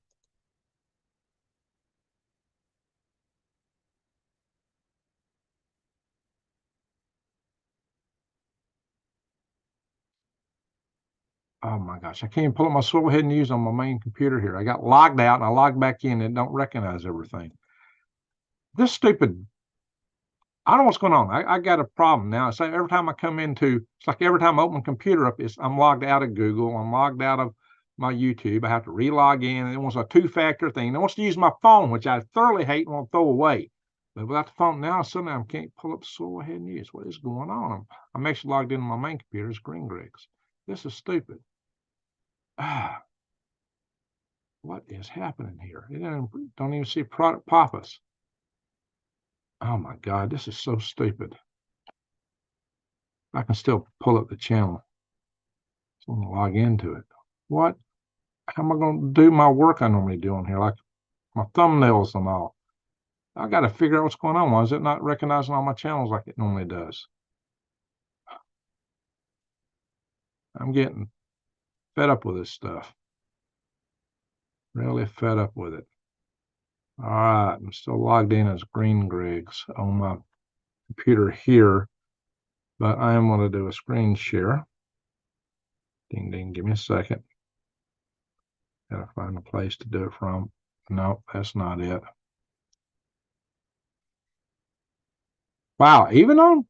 oh my gosh, I can't even pull up my Swivel Head News on my main computer here. I got logged out and I logged back in and don't recognize everything. This stupid, I don't know what's going on. I got a problem now. It's like every time I come into, it's like every time I open my computer up, I'm logged out of Google. I'm logged out of my YouTube. I have to re-log in, and it wants a two-factor thing. It wants to use my phone, which I thoroughly hate and want to throw away. But without the phone now, suddenly I can't pull up Swivel Head News. What is going on? I'm actually logged into my main computer. It's Green Griggs. This is stupid. What is happening here? You don't even see product pop-ups. Oh my God, this is so stupid. I can still pull up the channel. So I'm gonna log into it. What? How am I going to do my work I normally do on here, like my thumbnails and all? I got to figure out what's going on. Why is it not recognizing all my channels like it normally does? I'm getting fed up with this stuff. Really fed up with it. All right, I'm still logged in as Green Griggs on my computer here, but I am going to do a screen share. Ding, ding, give me a second. Gotta find a place to do it from. No, that's not it. Wow, even on?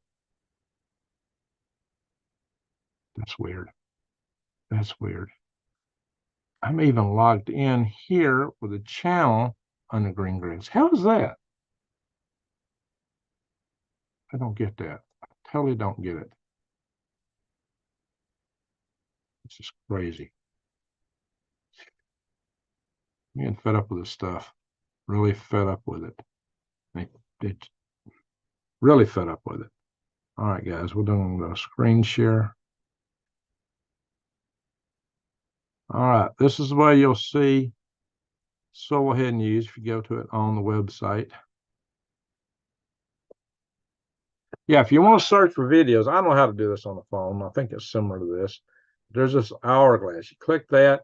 That's weird. That's weird. I'm even logged in here with a channel under Green Griggs. How is that? I don't get that. I totally don't get it. It's just crazy. I'm getting fed up with this stuff. Really fed up with it. Really fed up with it. All right, guys, we're doing a screen share. All right, this is the way you'll see Swivel Head News if you go to it on the website. Yeah, if you want to search for videos, I don't know how to do this on the phone. I think it's similar to this. There's this hourglass. You click that.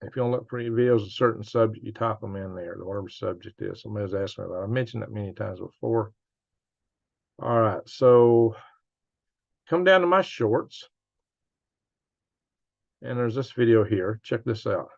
If you want to look for videos of a certain subject, you type them in there, whatever subject is. Somebody's asked me about it. I've mentioned that many times before. All right, so come down to my shorts. And there's this video here. Check this out.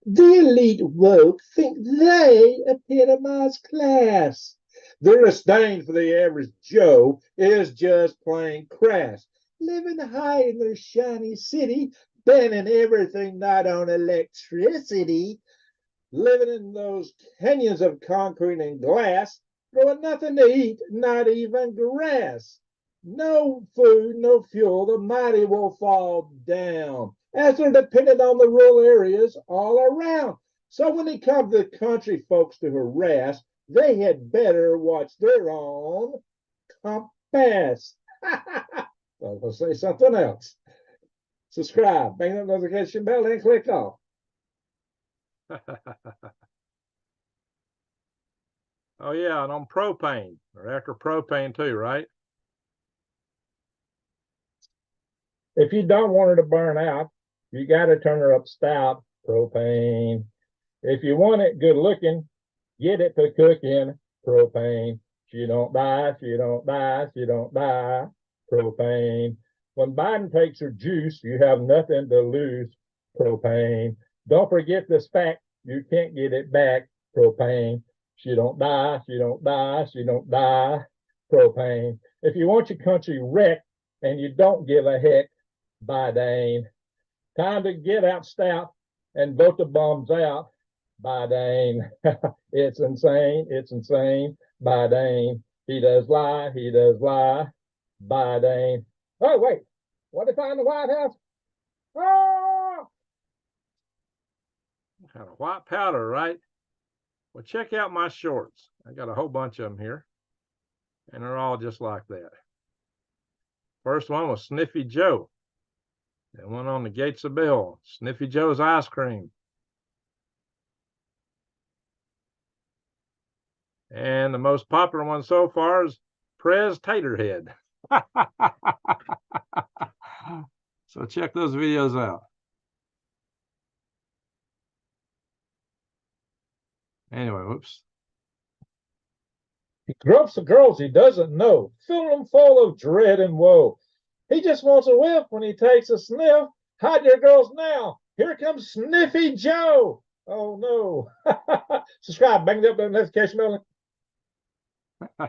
The elite woke think they epitomize class. Their disdain for the average Joe is just plain crass. Living high in their shiny city, banning everything not on electricity, living in those canyons of concrete and glass, growing nothing to eat, not even grass. No food, no fuel, the mighty will fall down as they're dependent on the rural areas all around. So when it comes to country folks to harass, they had better watch their own compass. I'll say something else. Subscribe, bang that notification bell, and click off. Oh, yeah, and on propane, or after propane too, right? If you don't want her to burn out, you got to turn her up stout, propane. If you want it good looking, get it for cooking, propane. She don't die, she don't die, she don't die, propane. When Biden takes her juice, you have nothing to lose, propane. Don't forget this fact, you can't get it back, propane. She don't die, she don't die, she don't die. Propane. If you want your country wrecked and you don't give a heck, Biden. Time to get out stout and vote the bums out, Biden. It's insane, it's insane, Biden. He does lie, Biden. Oh, wait, what did they find in the White House? Oh! Kind of white powder, right? Well, check out my shorts. I got a whole bunch of them here, and they're all just like that. First one was Sniffy Joe. That one on the gates of Bill, Sniffy Joe's ice cream. And the most popular one so far is Prez Taterhead. So check those videos out. Anyway, whoops. He gropes the girls he doesn't know, filling them full of dread and woe. He just wants a whiff when he takes a sniff. Hide your girls now. Here comes Sniffy Joe. Oh, no. Subscribe, bang up the notification bell. I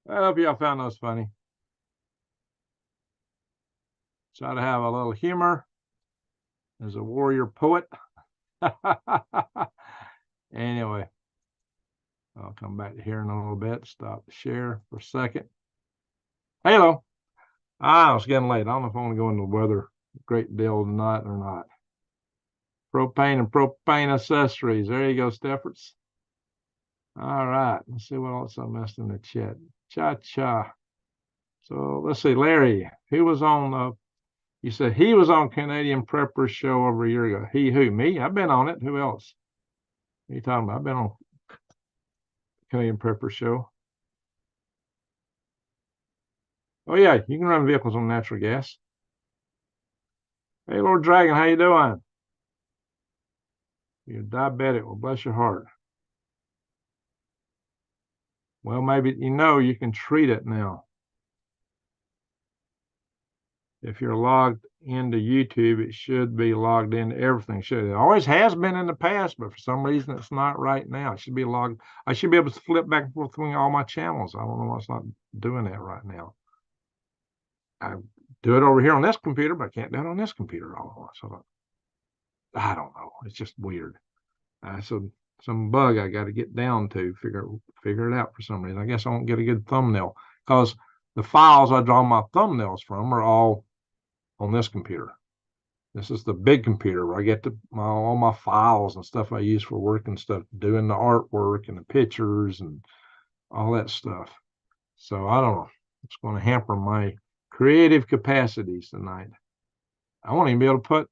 hope y'all found those funny. Try to have a little humor as a warrior poet. Anyway, I'll come back to here in a little bit. Stop the share for a second. Hello. It's getting late. I don't know if I want to go into the weather a great deal tonight or not. Propane and propane accessories. There you go, Steffords. All right. Let's see what else I missed in the chat. Cha-cha. So let's see, Larry, who was on, you said he was on Canadian Prepper show over a year ago. He who? Me? I've been on it. Who else? What are you talking about? I've been on Canadian Prepper show. Oh, yeah, you can run vehicles on natural gas. Hey, Lord Dragon, how you doing? You're diabetic. Well, bless your heart. Well, maybe you can treat it now. If you're logged into YouTube, it should be logged into everything. It always has been in the past, but for some reason it's not right now. It should be logged. I should be able to flip back and forth between all my channels. I don't know why it's not doing that right now. I do it over here on this computer, but I can't do it on this computer all at once. So I don't know. It's just weird. So some bug I got to get down to figure it out for some reason. I guess I won't get a good thumbnail because the files I draw my thumbnails from are all on this computer. This is the big computer where I get all my files and stuff I use for work and stuff, doing the artwork and the pictures and all that stuff. So I don't know. It's going to hamper my creative capacities tonight. I won't even be able to put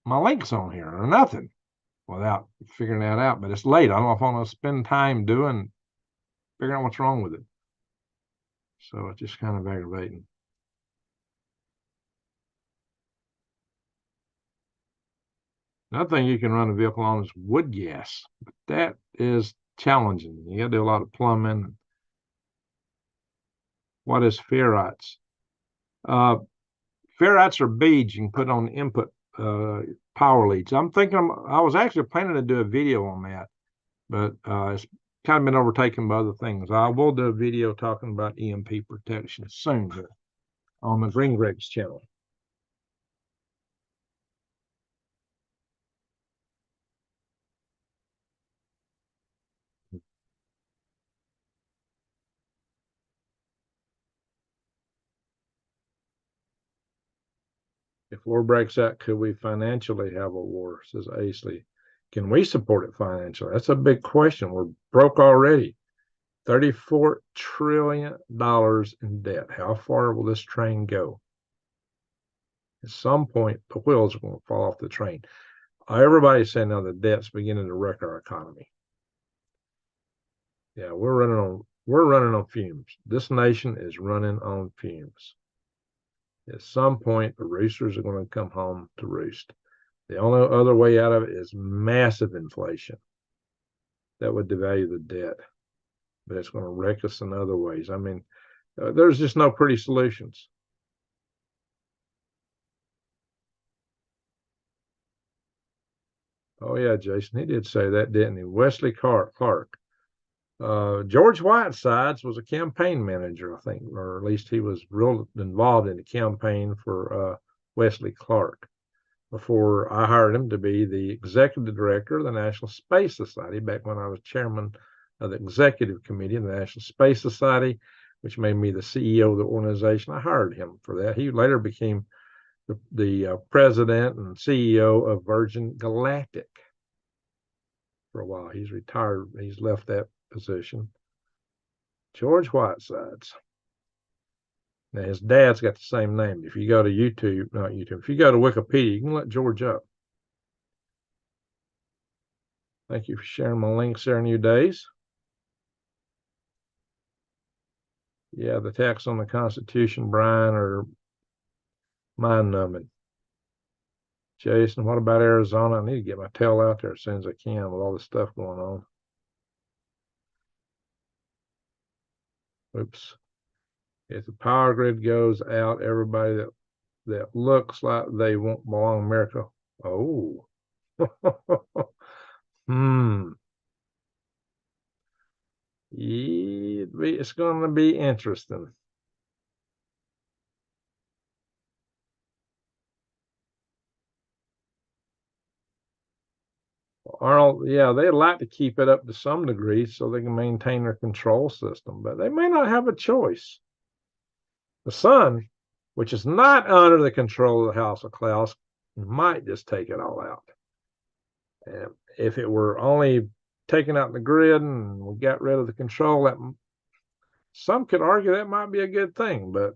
my links on here or nothing without figuring that out. But it's late. I don't know if I'm going to spend time figuring out what's wrong with it. So it's just kind of aggravating. Another thing you can run a vehicle on is wood gas, but that is challenging. You got to do a lot of plumbing. What is ferrites? Ferrites are beads you can put on the input power leads. I was actually planning to do a video on that, but it's kind of been overtaken by other things. I will do a video talking about EMP protection soon on the Green Greg's channel. If war breaks out, could we financially have a war? Says Aisley. Can we support it financially? That's a big question. We're broke already. $34 trillion in debt. How far will this train go? At some point, the wheels are going to fall off the train. Everybody's saying now the debt's beginning to wreck our economy. Yeah, we're running on fumes. This nation is running on fumes. At some point, the roosters are going to come home to roost. The only other way out of it is massive inflation. That would devalue the debt, but it's going to wreck us in other ways. I mean, there's just no pretty solutions. Oh, yeah, Jason, he did say that, didn't he? Wesley Clark. George Whitesides was a campaign manager, I think, or at least he was real involved in the campaign for Wesley Clark before I hired him to be the executive director of the National Space Society back when I was chairman of the executive committee of the National Space Society, which made me the CEO of the organization. I hired him for that. He later became the president and CEO of Virgin Galactic for a while. He's retired. He's left that position. George Whitesides. Now his dad's got the same name. If you go to YouTube, not YouTube, if you go to Wikipedia, you can look George up. Thank you for sharing my links there, New Days. Yeah, the attacks on the Constitution, Brian, are mind-numbing. Jason, what about Arizona? I need to get my tail out there as soon as I can with all this stuff going on. Oops. If the power grid goes out, everybody that looks like they won't belong in America. Oh. It's going to be interesting. Arnold, yeah, they'd like to keep it up to some degree so they can maintain their control system, but they may not have a choice. The sun, which is not under the control of the House of Klaus, might just take it all out. And if it were only taken out the grid and we got rid of the control, that some could argue that might be a good thing, but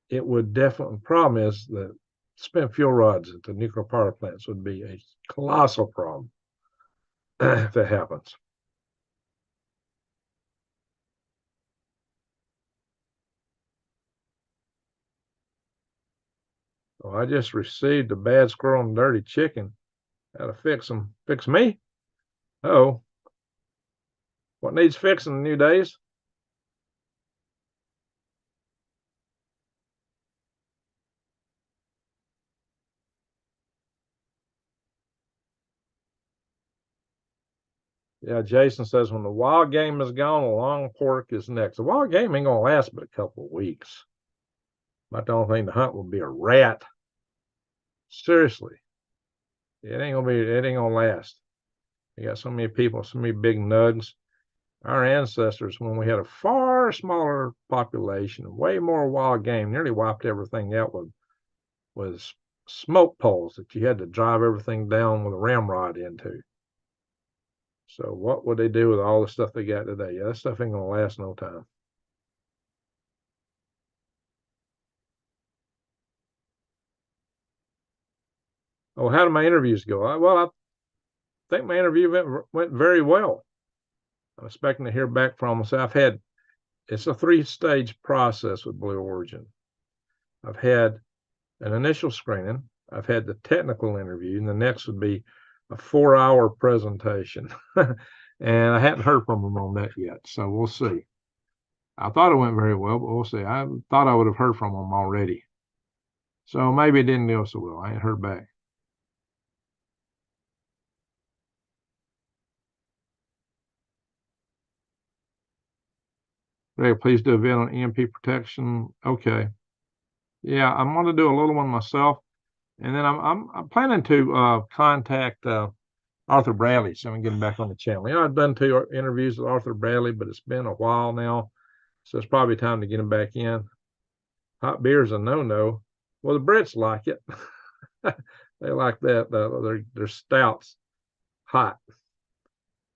it would definitely. The problem is that spent fuel rods at the nuclear power plants would be a colossal problem if that happens. Oh, I just received a bad squirrel and dirty chicken. How to fix them? Fix me? Oh, what needs fixing, New Days? Yeah, Jason says when the wild game is gone, the long pork is next. The wild game ain't gonna last but a couple of weeks. About the only thing to hunt would be a rat. Seriously, it ain't gonna last. You got so many people, so many big nugs. Our ancestors, when we had a far smaller population, way more wild game, nearly wiped everything out with smoke poles that you had to drive everything down with a ramrod into. So what would they do with all the stuff they got today? Yeah, that stuff ain't gonna last no time. Oh, how did my interviews go? I think my interview went very well. I'm expecting to hear back from them. So it's a 3-stage process with Blue Origin. I've had an initial screening. I've had the technical interview, and the next would be a 4-hour presentation. And I hadn't heard from them on that yet, so we'll see. I thought it went very well, but we'll see. I thought I would have heard from them already. So maybe it didn't go so well. I ain't heard back. Greg, please do a vid on EMP protection. Okay. Yeah, I'm going to do a little one myself. And then I'm planning to contact Arthur Bradley, so I'm getting back on the channel. You know, I've done 2 interviews with Arthur Bradley, but it's been a while now, so it's probably time to get him back in. Hot beer is a no-no. Well, the Brits like it. They like that. Their stouts hot.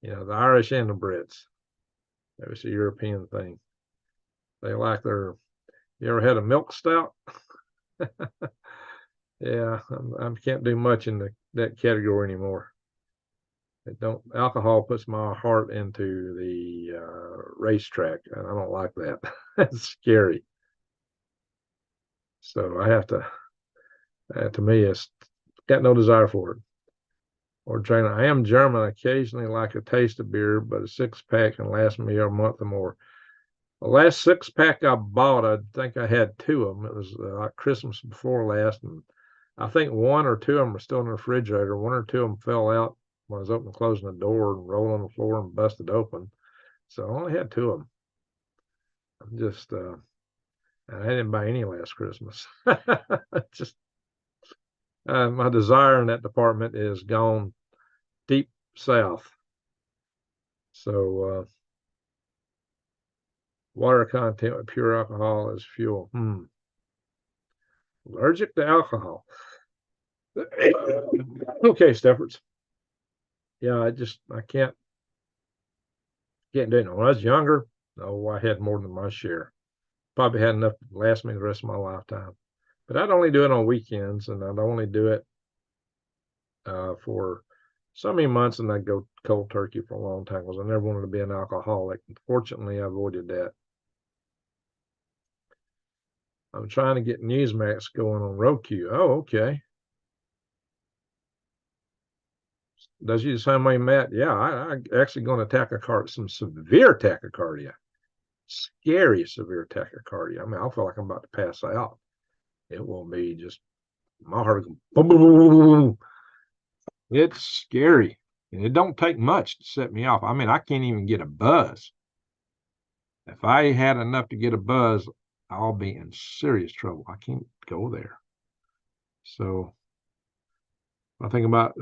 You know, the Irish and the Brits. That was a European thing. They like their. You ever had a milk stout? Yeah, I can't do much in that category anymore. Alcohol puts my heart into the racetrack, and I don't like that. It's scary. So I have to. To me, it's got no desire for it. Or trainer. I am German. I occasionally like a taste of beer, but a 6-pack can last me a month or more. The last 6-pack I bought, I think I had 2 of them. It was like Christmas before last, and I think 1 or 2 of them are still in the refrigerator. 1 or 2 of them fell out when I was opening and closing the door and rolling on the floor and busted open. So I only had 2 of them. I'm just, I didn't buy any last Christmas. Just my desire in that department is gone deep south. So water content with pure alcohol as fuel. Allergic to alcohol. Okay, Steffords. Yeah, I can't do it. When I was younger, oh, I had more than my share. Probably had enough to last me the rest of my lifetime. But I'd only do it on weekends, and I'd only do it for so many months, and I'd go cold turkey for a long time because I never wanted to be an alcoholic. Fortunately, I avoided that. I'm trying to get Newsmax going on Roku. Oh, okay. Does you the same way, Matt? Yeah, I actually going to some severe tachycardia. Scary severe tachycardia. I mean, I feel like I'm about to pass out. It will be just my heart goes boom, boom, boom, boom, boom. It's scary, and it don't take much to set me off. I mean, I can't even get a buzz. If I had enough to get a buzz, I'll be in serious trouble. I can't go there. So I think about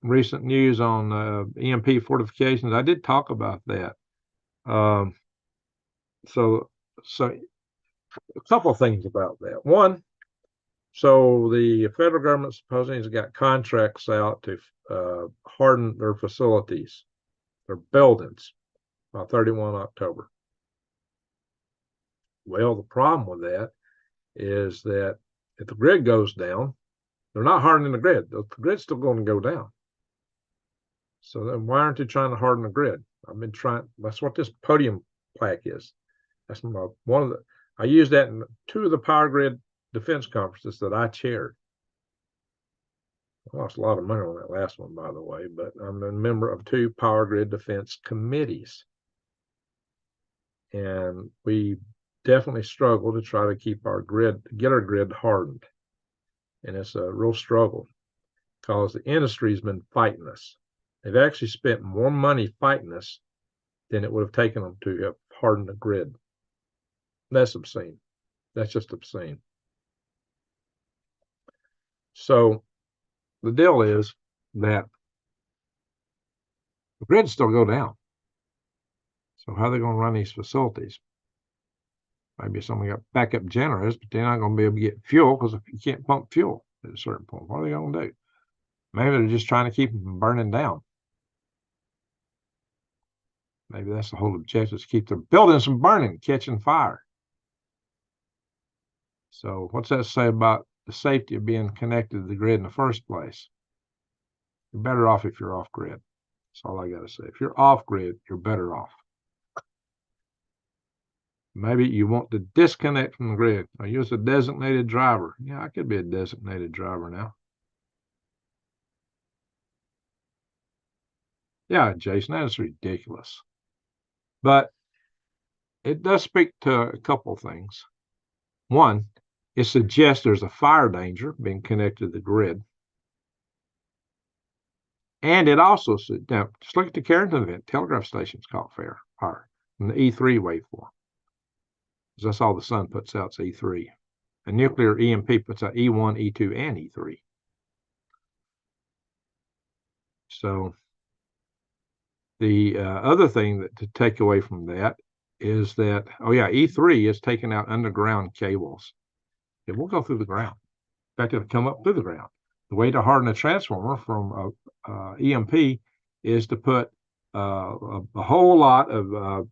recent news on EMP fortifications. I did talk about that. So a couple of things about that. One, so the federal government supposedly has got contracts out to harden their facilities, their buildings, by 31 October. Well, the problem with that is that if the grid goes down, they're not hardening the grid. The grid's still going to go down. So then why aren't they trying to harden the grid? I've been trying. That's what this podium plaque is. That's I used that in 2 of the power grid defense conferences that I chaired. I lost a lot of money on that last one, by the way, but I'm a member of 2 power grid defense committees. And we definitely struggle to try to get our grid hardened. And it's a real struggle because the industry's been fighting us. They've actually spent more money fighting us than it would have taken them to have hardened the grid. That's obscene. That's just obscene. So the deal is that the grids still go down. So how are they going to run these facilities? Maybe somebody got backup generators, but they're not going to be able to get fuel because if you can't pump fuel at a certain point, what are they going to do? Maybe they're just trying to keep them from burning down. Maybe that's the whole objective, is keep their buildings from burning, catching fire. So what's that say about the safety of being connected to the grid in the first place? You're better off if you're off grid. That's all I got to say. If you're off grid, you're better off. Maybe you want to disconnect from the grid. Are you a designated driver? Yeah, I could be a designated driver now. Yeah, Jason, that is ridiculous. But it does speak to a couple of things. One, it suggests there's a fire danger being connected to the grid. And it also said, now, just look at the Carrington event. Telegraph stations caught fire in the E3 waveform. Because that's all the sun puts out, is E3. A nuclear EMP puts out E1, E2, and E3. So the other thing to take away from that is that, oh yeah, E3 is taking out underground cables. It will go through the ground. In fact, it'll come up through the ground. The way to harden a transformer from EMP is to put a whole lot of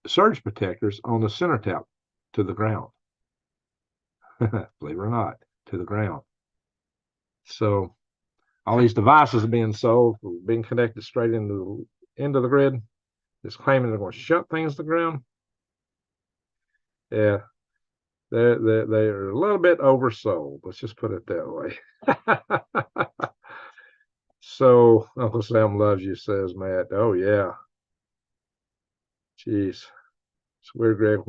surge protectors on the center tap to the ground. Believe it or not, to the ground. So all these devices are being sold, being connected straight into the grid. It's claiming they're going to shut things to the ground. Yeah, they're a little bit oversold. Let's just put it that way. So Uncle Sam loves you, says Matt. Oh yeah. Jeez. It's weird, Greg.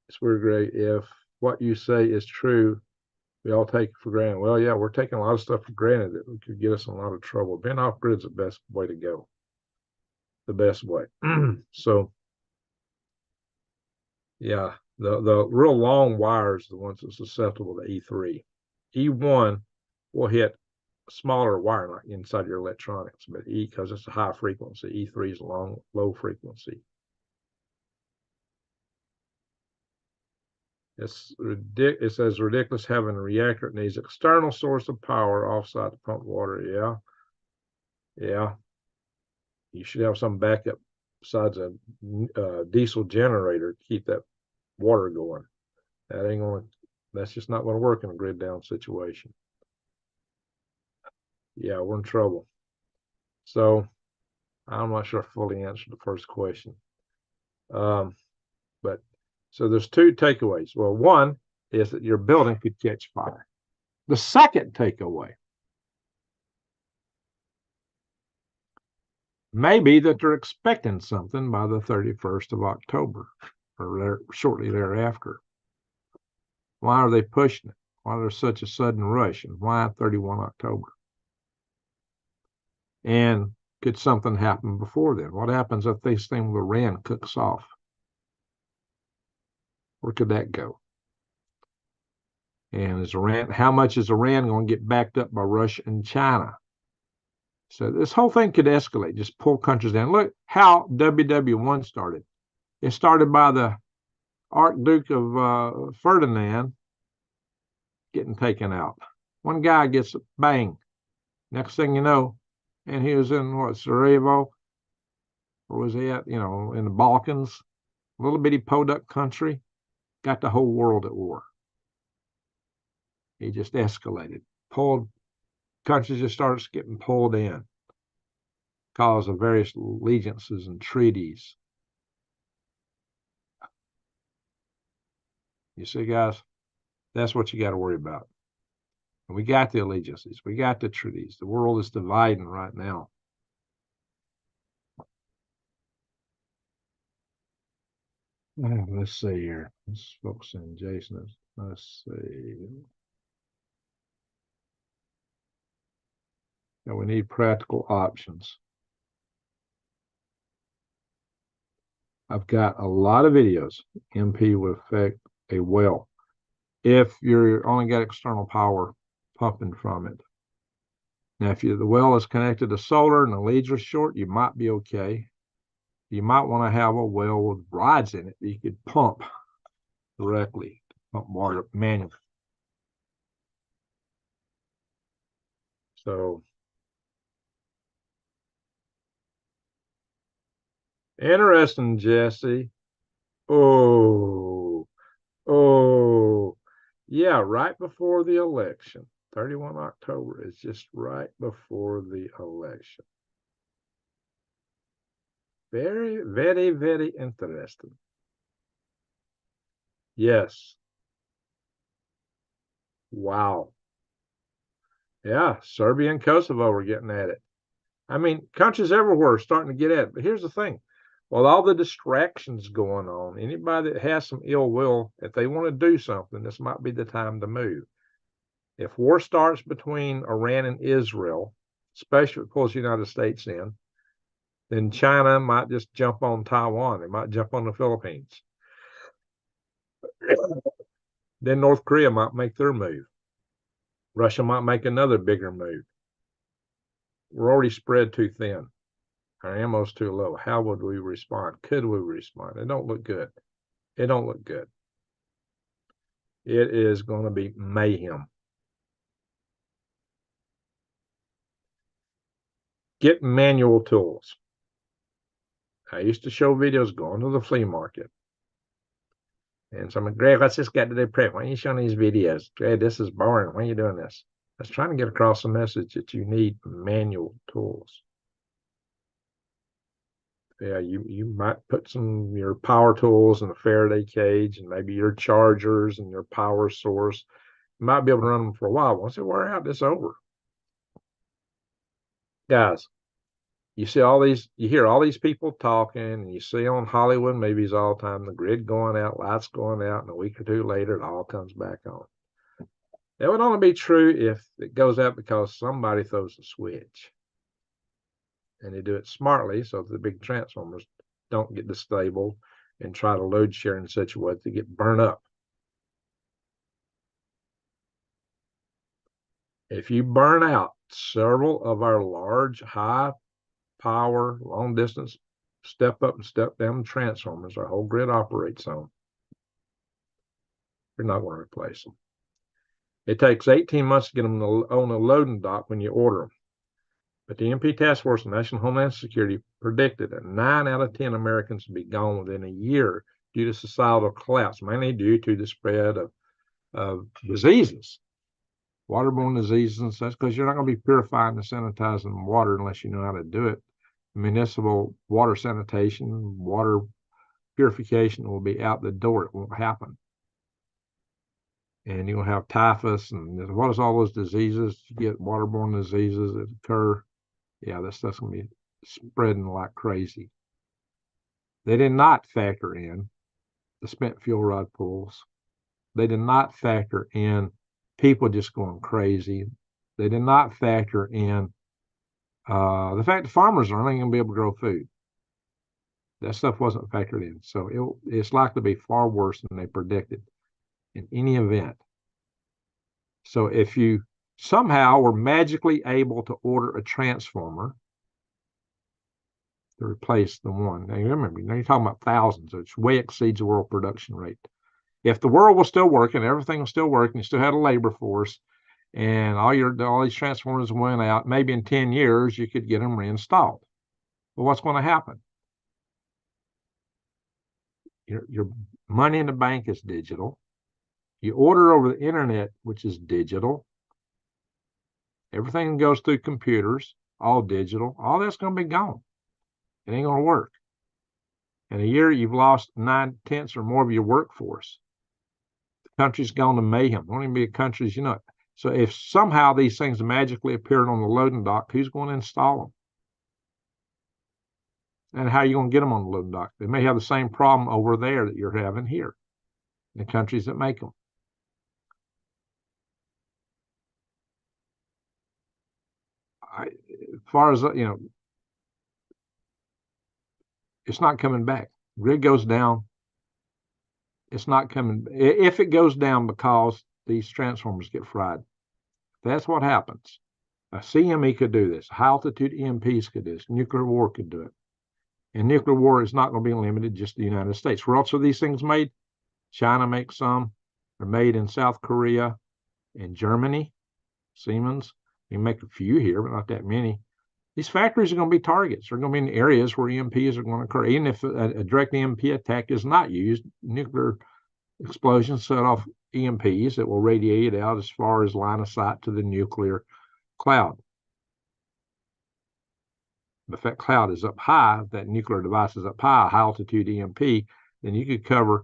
It's weird, Greg. If what you say is true, We all take it for granted. Well, yeah, we're taking a lot of stuff for granted that could get us in a lot of trouble. Being off grid's the best way to go. The best way. So, yeah, the real long wires, the ones that's susceptible to E3. E1 will hit smaller wire like inside your electronics, but because it's a high frequency, E3 is low frequency. It says ridiculous having a reactor that needs external source of power offsite to pump water. Yeah. You should have some backup besides a diesel generator to keep that water going. That's just not going to work in a grid down situation. Yeah, we're in trouble. So I'm not sure I fully answered the first question. But so there's two takeaways. Well, one is that your building could catch fire. The second takeaway may be that they're expecting something by the 31st of October or shortly thereafter. Why are they pushing it? Why there's such a sudden rush? And why 31 October? And could something happen before then? What happens if this thing with Iran cooks off? Where could that go? And how much is Iran going to get backed up by Russia and China? So this whole thing could escalate, just pull countries down. Look how WWIII started. It started by the Archduke of Ferdinand getting taken out. One guy gets bang. Next thing you know, and he was in Sarajevo, or was he at, in the Balkans, a little bitty podunk country, got the whole world at war. He just escalated. Countries just started getting pulled in because of various allegiances and treaties. You see, guys, that's what you got to worry about. And we got the allegiances. We got the treaties. The world is dividing right now. Let's see here. Let's focus on Jason. Let's see. Now we need practical options. I've got a lot of videos. MP would affect a well if you're only got external power pumping from it. Now, if the well is connected to solar and the leads are short, you might be okay. You might want to have a well with rods in it that you could pump directly, pump water manually. So, interesting, Jesse. Oh, yeah, right before the election. 31 October is just right before the election. Very, very, very interesting. Yes. Wow. Yeah, Serbia and Kosovo are getting at it. I mean, countries everywhere are starting to get at it. But here's the thing. With all the distractions going on, anybody that has some ill will, if they want to do something, this might be the time to move. If war starts between Iran and Israel, especially if it pulls the United States in, then China might just jump on Taiwan. They might jump on the Philippines. Then North Korea might make their move. Russia might make another bigger move. We're already spread too thin. Our ammo's too low. How would we respond? Could we respond? It don't look good. It don't look good. It is going to be mayhem. Get manual tools. I used to show videos going to the flea market. And so I'm like, Greg, let's just get to the prep. Why are you showing these videos? Greg, this is boring. Why are you doing this? I was trying to get across the message that you need manual tools. Yeah, you might put your power tools in a Faraday cage and maybe your chargers and your power source. You might be able to run them for a while. Once they wear out, it's over. Guys, you hear all these people talking, and you see on Hollywood movies all the time, the grid going out, lights going out, and a week or two later, it all comes back on. That would only be true if it goes out because somebody throws a switch. And they do it smartly so that the big transformers don't get disabled and try to load share in such a way that they get burned up. If you burn out several of our large, high power, long distance, step up and step down transformers our whole grid operates on, you're not going to replace them. It takes 18 months to get them on a loading dock when you order them. But the EMP Task Force and National Homeland Security predicted that 9 out of 10 Americans would be gone within a year due to societal collapse, mainly due to the spread of diseases, waterborne diseases and such, because you're not going to be purifying and sanitizing water unless you know how to do it. Municipal water sanitation, water purification will be out the door. It won't happen. And you'll have typhus and what is all those diseases? You get waterborne diseases that occur. Yeah, that stuff's going to be spreading like crazy. They did not factor in the spent fuel rod pools. They did not factor in people just going crazy. They did not factor in the fact that farmers aren't going to be able to grow food. That stuff wasn't factored in. So it's likely to be far worse than they predicted in any event. So if you somehow were magically able to order a transformer to replace the one, now you remember, you're talking about thousands, which way exceeds the world production rate. If the world was still working, everything was still working, you still had a labor force, and all these transformers went out, maybe in 10 years you could get them reinstalled. Well, what's going to happen? Your money in the bank is digital. You order over the internet, which is digital. Everything goes through computers, all digital. All that's going to be gone. It ain't going to work. In a year, you've lost 9/10 or more of your workforce. The country's gone to mayhem. There won't even be a country, you know it. So if somehow these things magically appeared on the loading dock, who's going to install them? And how are you going to get them on the loading dock? They may have the same problem over there that you're having here in the countries that make them. As far as, it's not coming back. Grid goes down. It's not coming. If it goes down because these transformers get fried, that's what happens. A CME could do this. High altitude EMPs could do this. Nuclear war could do it. And nuclear war is not going to be limited just to the United States. Where else are these things made? China makes some. They're made in South Korea and Germany. Siemens. You make a few here, but not that many. These factories are going to be targets. They're going to be in areas where EMPs are going to occur. Even if a direct EMP attack is not used, nuclear explosions set off EMPs that will radiate out as far as line of sight to the nuclear cloud. If that cloud is up high, if that nuclear device is up high, high altitude EMP, then you could cover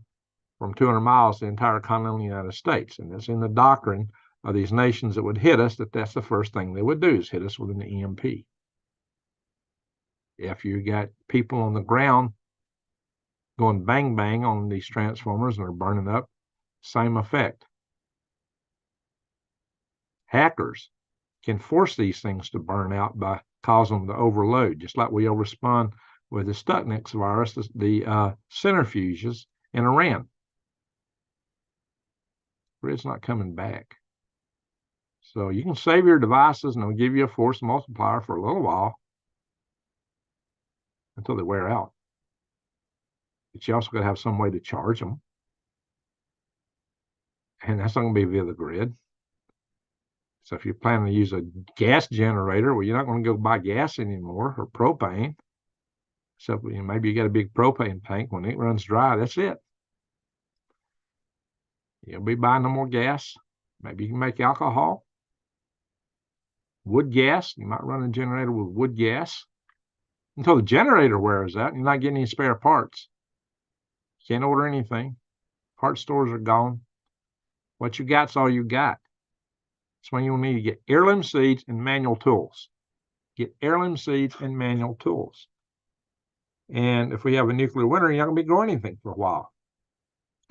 from 200 miles the entire continental United States. And that's in the doctrine of these nations that would hit us, that's the first thing they would do is hit us with an EMP. If you got people on the ground going bang bang on these transformers and they're burning up, same effect. Hackers can force these things to burn out by causing them to overload, just like we respond with the Stuxnet virus, the centrifuges in Iran. Grid's not coming back. So you can save your devices and they'll give you a force multiplier for a little while until they wear out. But you also got to have some way to charge them. And that's not going to be via the grid. So if you're planning to use a gas generator, well, you're not going to go buy gas anymore or propane. So maybe you got a big propane tank. When it runs dry, that's it. You'll be buying no more gas. Maybe you can make alcohol. Wood gas. You might run a generator with wood gas until the generator wears out and you're not getting any spare parts. You can't order anything. Part stores are gone. What you got's all you got. That's when you'll need to get heirloom seeds and manual tools. Get heirloom seeds and manual tools. And if we have a nuclear winter, you're not going to be growing anything for a while.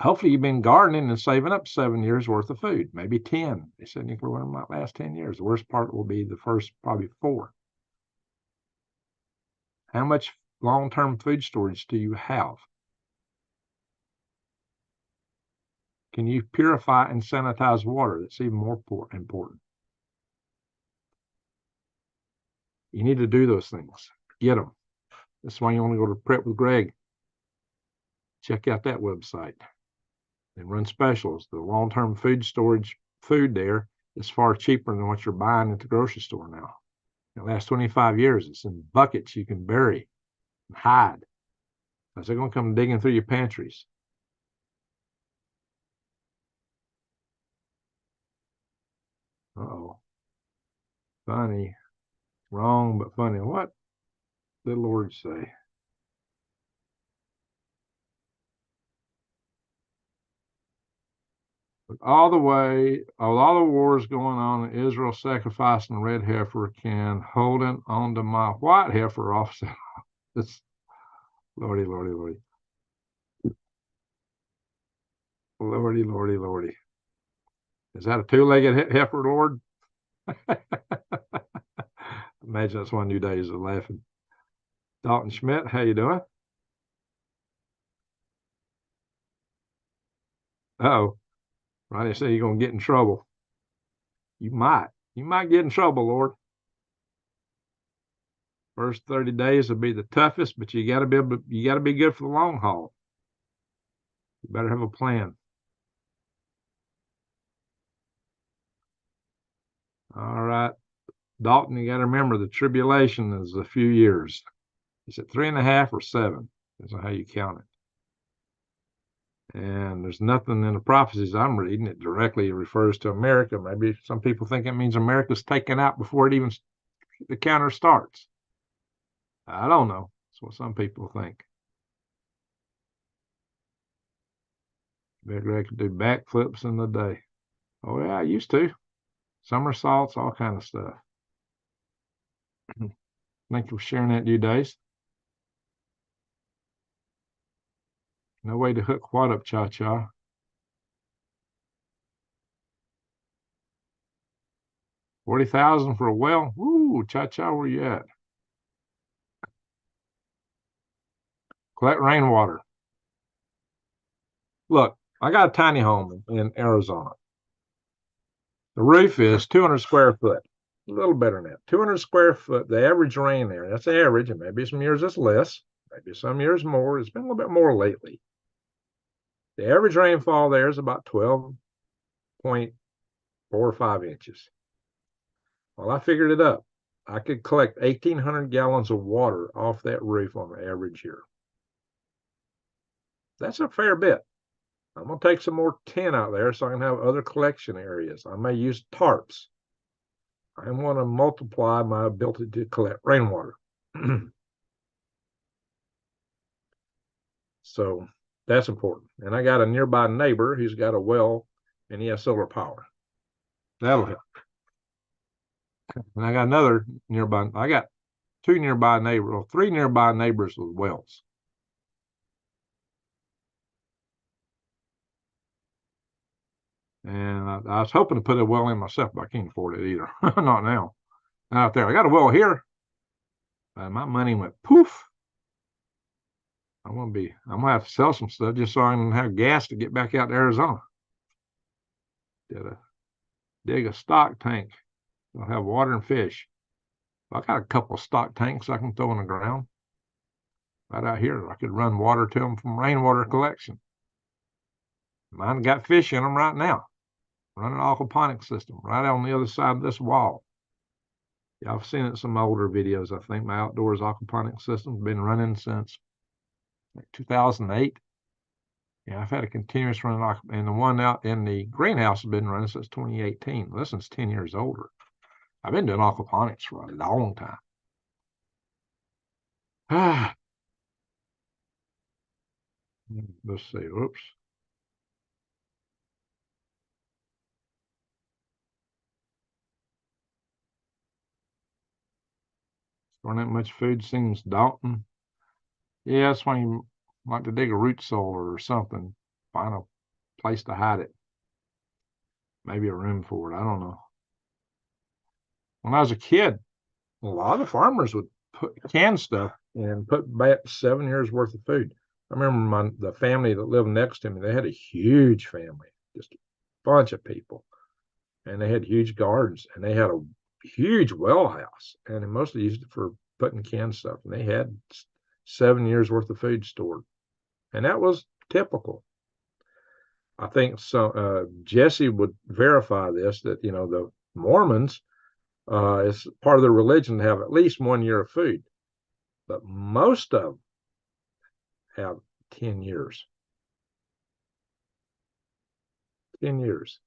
Hopefully you've been gardening and saving up 7 years worth of food, maybe 10. They said nuclear winter might last 10 years. The worst part will be the first probably 4. How much long-term food storage do you have? Can you purify and sanitize water? That's even more important. You need to do those things. Get them. That's why you want to go to Prep with Greg. Check out that website and run specials. The long-term food storage food there is far cheaper than what you're buying at the grocery store now. The last 25 years, it's in buckets you can bury and hide. Because they're going to come digging through your pantries. Uh-oh. Funny. Wrong, but funny. What did the Lord say? With all the wars going on, Israel sacrificing the red heifer can holding on to my white heifer offset. It's Lordy, Lordy, Lordy. Lordy, Lordy, Lordy. Is that a two-legged heifer, Lord? Imagine that's one of your days of laughing. Dalton Schmidt, how you doing? Uh-oh. Ronnie said you're going to get in trouble. You might. You might get in trouble, Lord. First 30 days will be the toughest, but you got to be good for the long haul. You better have a plan. All right. Dalton, you got to remember the tribulation is a few years. Is it 3.5 or 7? That's how you count it. And there's nothing in the prophecies I'm reading that directly refers to America. Maybe some people think it means America's taken out before it even the counter starts. I don't know. That's what some people think. Big Red could do backflips in the day. Oh yeah, I used to. Somersaults, all kind of stuff. Thank you for sharing that, you days. No way to hook what up, cha-cha. 40,000 for a well? Woo, cha-cha, where you at? Collect rainwater. Look, I got a tiny home in Arizona. The roof is 200 square foot. A little better than that. 200 square foot, the average rain there. That's the average, and maybe some years it's less, maybe some years more. It's been a little bit more lately. The average rainfall there is about 12.45 inches. Well, I figured it up. I could collect 1,800 gallons of water off that roof on an average year. That's a fair bit. I'm going to take some more tin out there so I can have other collection areas. I may use tarps. I want to multiply my ability to collect rainwater. So that's important. And I got a nearby neighbor who's got a well and he has solar power. That'll help. And I got another nearby. I got three nearby neighbors with wells. And I was hoping to put a well in myself, but I can't afford it either. Not now. Not out there. I got a well here. My money went poof. I'm gonna have to sell some stuff just so I can have gas to get back out to Arizona. Dig a stock tank. I'll have water and fish. I got a couple of stock tanks I can throw in the ground. Right out here, I could run water to them from rainwater collection. Mine got fish in them right now. Running an aquaponics system right on the other side of this wall. Yeah, I've seen it in some older videos. I think my outdoors aquaponics system's been running since like 2008. Yeah, I've had a continuous run, and the one out in the greenhouse has been running since 2018. This one's 10 years older. I've been doing aquaponics for a long time. Let's see. Oops. Storing that much food seems daunting. Yeah, that's when you like to dig a root cellar or something. find a place to hide it. Maybe a room for it. I don't know. When I was a kid, a lot of farmers would put canned stuff and put back 7 years worth of food. I remember the family that lived next to me, they had a huge family, just a bunch of people. And they had huge gardens, and they had a huge well house, and they mostly used it for putting canned stuff. And they had 7 years worth of food stored, and that was typical. I think so. Jesse would verify this, that the Mormons, it's part of their religion to have at least 1 year of food, but most of them have 10 years. 10 years.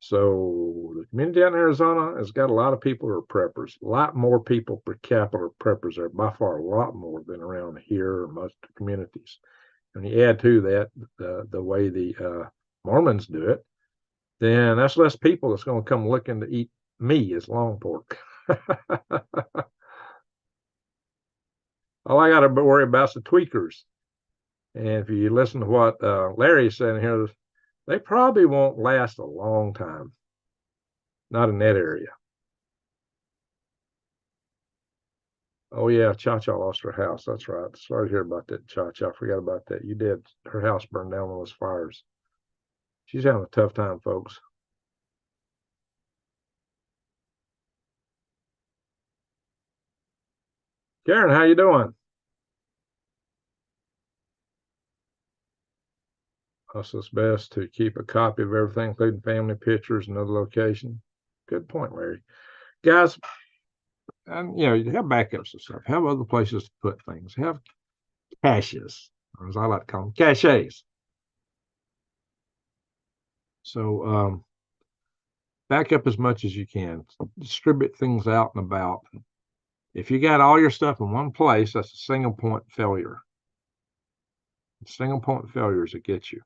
So the community out in Arizona has got a lot of people who are preppers. A lot more people per capita are preppers there, by far a lot more than around here or most communities. And you add to that the way the Mormons do it, then that's less people that's going to come looking to eat me as long pork. All I got to worry about is the tweakers. And if you listen to what Larry said here, they probably won't last a long time. Not in that area. Oh, yeah, Cha-Cha lost her house. That's right. Sorry to hear about that, Cha-Cha. I forgot about that. You did. Her house burned down in those fires. She's having a tough time, folks. Karen, how you doing? Also, it's best to keep a copy of everything, including family pictures and other location. Good point, Larry. Guys, and you have backups and stuff. Have other places to put things. Have caches, or as I like to call them, caches. So back up as much as you can. Distribute things out and about. If you got all your stuff in one place, that's a single point failure. Single point failures that get you.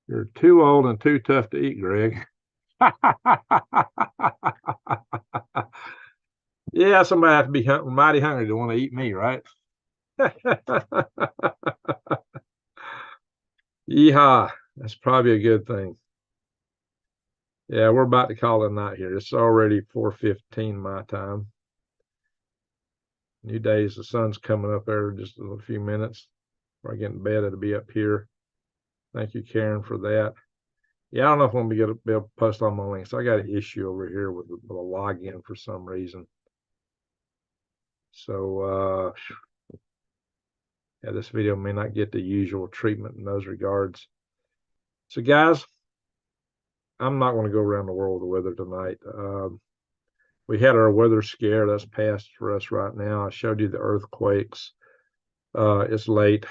You're too old and too tough to eat, Greg. Yeah, somebody has to be mighty hungry to want to eat me, right? Yeehaw. That's probably a good thing. Yeah, we're about to call it a night here. It's already 4:15 my time. New days, the sun's coming up there in just a few minutes. Before I get in bed, it'll be up here. Thank you, Karen, for that. Yeah, I don't know if I'm going to be able to post all my links. I got an issue over here with a login for some reason. So, yeah, this video may not get the usual treatment in those regards. So, guys, I'm not going to go around the world with the weather tonight. We had our weather scare that's passed for us right now. I showed you the earthquakes. It's late.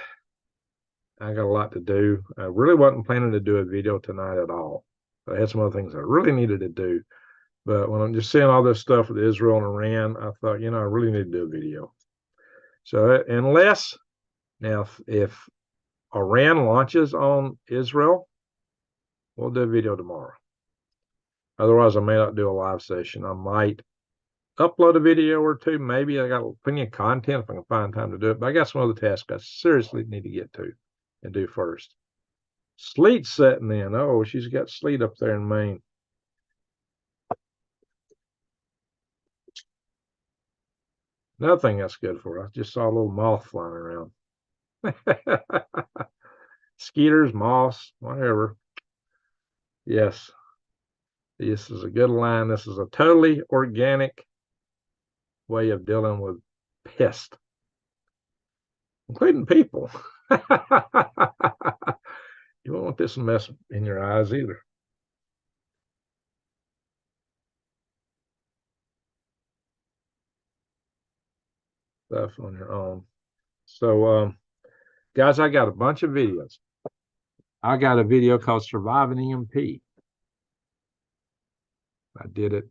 I got a lot to do. I really wasn't planning to do a video tonight at all. I had some other things I really needed to do. But when I'm just seeing all this stuff with Israel and Iran, I thought, I really need to do a video. So unless, now, if Iran launches on Israel, we'll do a video tomorrow. Otherwise, I may not do a live session. I might upload a video or two. Maybe I got plenty of content if I can find time to do it. But I got some other tasks I seriously need to get to and do first. Sleet's setting in. Oh, she's got sleet up there in Maine. Another thing that's good for her. I just saw a little moth flying around. Skeeters, moths, whatever. Yes. This is a good line. This is a totally organic way of dealing with pests, including people. You won't want this mess in your eyes either. Stuff on your own. So, guys, I got a bunch of videos. I got a video called Surviving EMP. I did it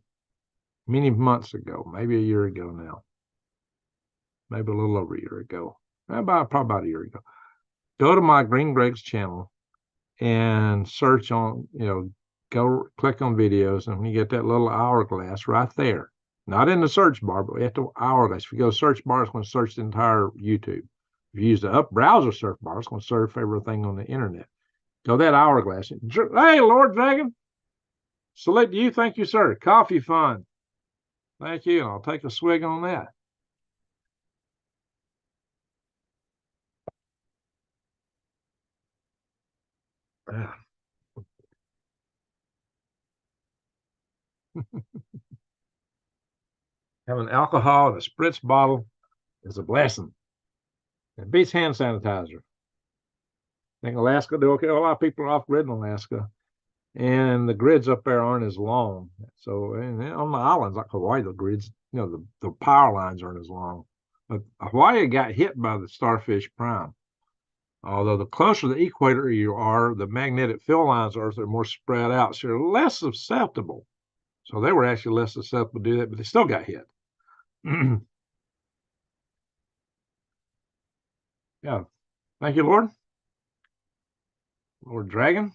many months ago, maybe a year ago now. Maybe a little over a year ago. Probably about a year ago. Go to my Green Greg's channel and search on, go click on videos, and when you get that little hourglass right there, not in the search bar, but at the hourglass. If you go to search bar, it's going to search the entire YouTube. If you use the up browser search bar, it's going to surf everything on the internet. So that hourglass. Hey, Lord Dragon. Salute to you. Thank you, sir. Coffee fun. Thank you. And I'll take a swig on that. Having alcohol in a spritz bottle is a blessing. It beats hand sanitizer. I think Alaska do okay. A lot of people are off grid in Alaska, and the grids up there aren't as long. So on the islands like Hawaii, the grids, the power lines aren't as long. But Hawaii got hit by the starfish prime. Although the closer to the equator you are, the magnetic field lines are, they're more spread out, so you're less susceptible. So they were actually less susceptible to do that, but they still got hit. Yeah. Thank you, Lord. Lord Dragon.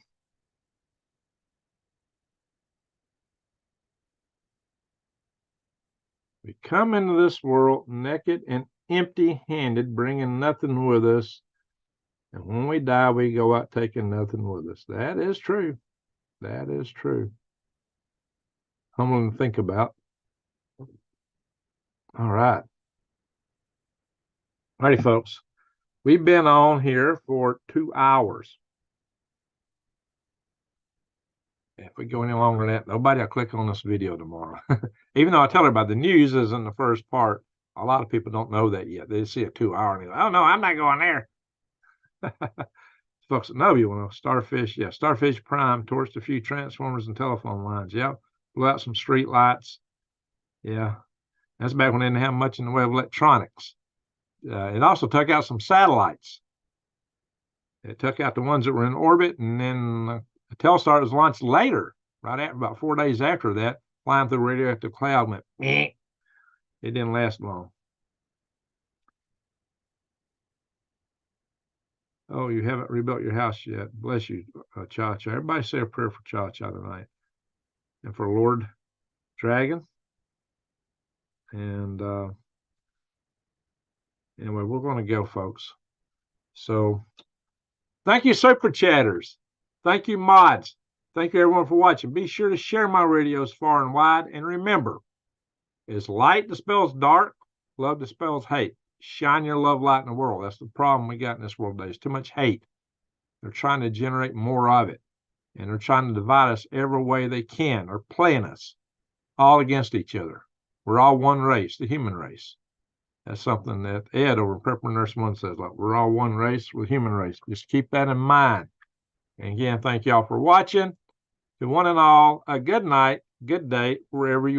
We come into this world naked and empty-handed, bringing nothing with us. And when we die, we go out taking nothing with us. That is true. That is true. Humbling to think about. All right. Righty, folks. We've been on here for 2 hours. If we go any longer than that, nobody will click on this video tomorrow. Even though I tell everybody the news is in the first part, a lot of people don't know that yet. They see a 2 hour and they go, oh, no, I'm not going there. Folks that know you want to starfish. Yeah, starfish prime torched a few transformers and telephone lines. Yeah, blew out some street lights. Yeah, that's back when they didn't have much in the way of electronics. It also took out some satellites. It took out the ones that were in orbit, and then Telstar was launched later, right after, about 4 days after that, flying through the radioactive cloud, went, meh. It didn't last long. Oh, you haven't rebuilt your house yet. Bless you, Cha-Cha. Everybody say a prayer for Cha-Cha tonight. And for Lord Dragon. And anyway, we're going to go, folks. So thank you, Super Chatters. Thank you, mods. Thank you, everyone, for watching. Be sure to share my videos far and wide. And remember, as light dispels dark, love dispels hate. Shine your love light in the world. That's the problem we got in this world today. It's too much hate. They're trying to generate more of it. And they're trying to divide us every way they can. They're playing us all against each other. We're all one race, the human race. That's something that Ed over in Prepper Nurse 1 says, like, we're all one race, we're the human race. Just keep that in mind. And again, thank y'all for watching. To one and all, a good night, good day, wherever you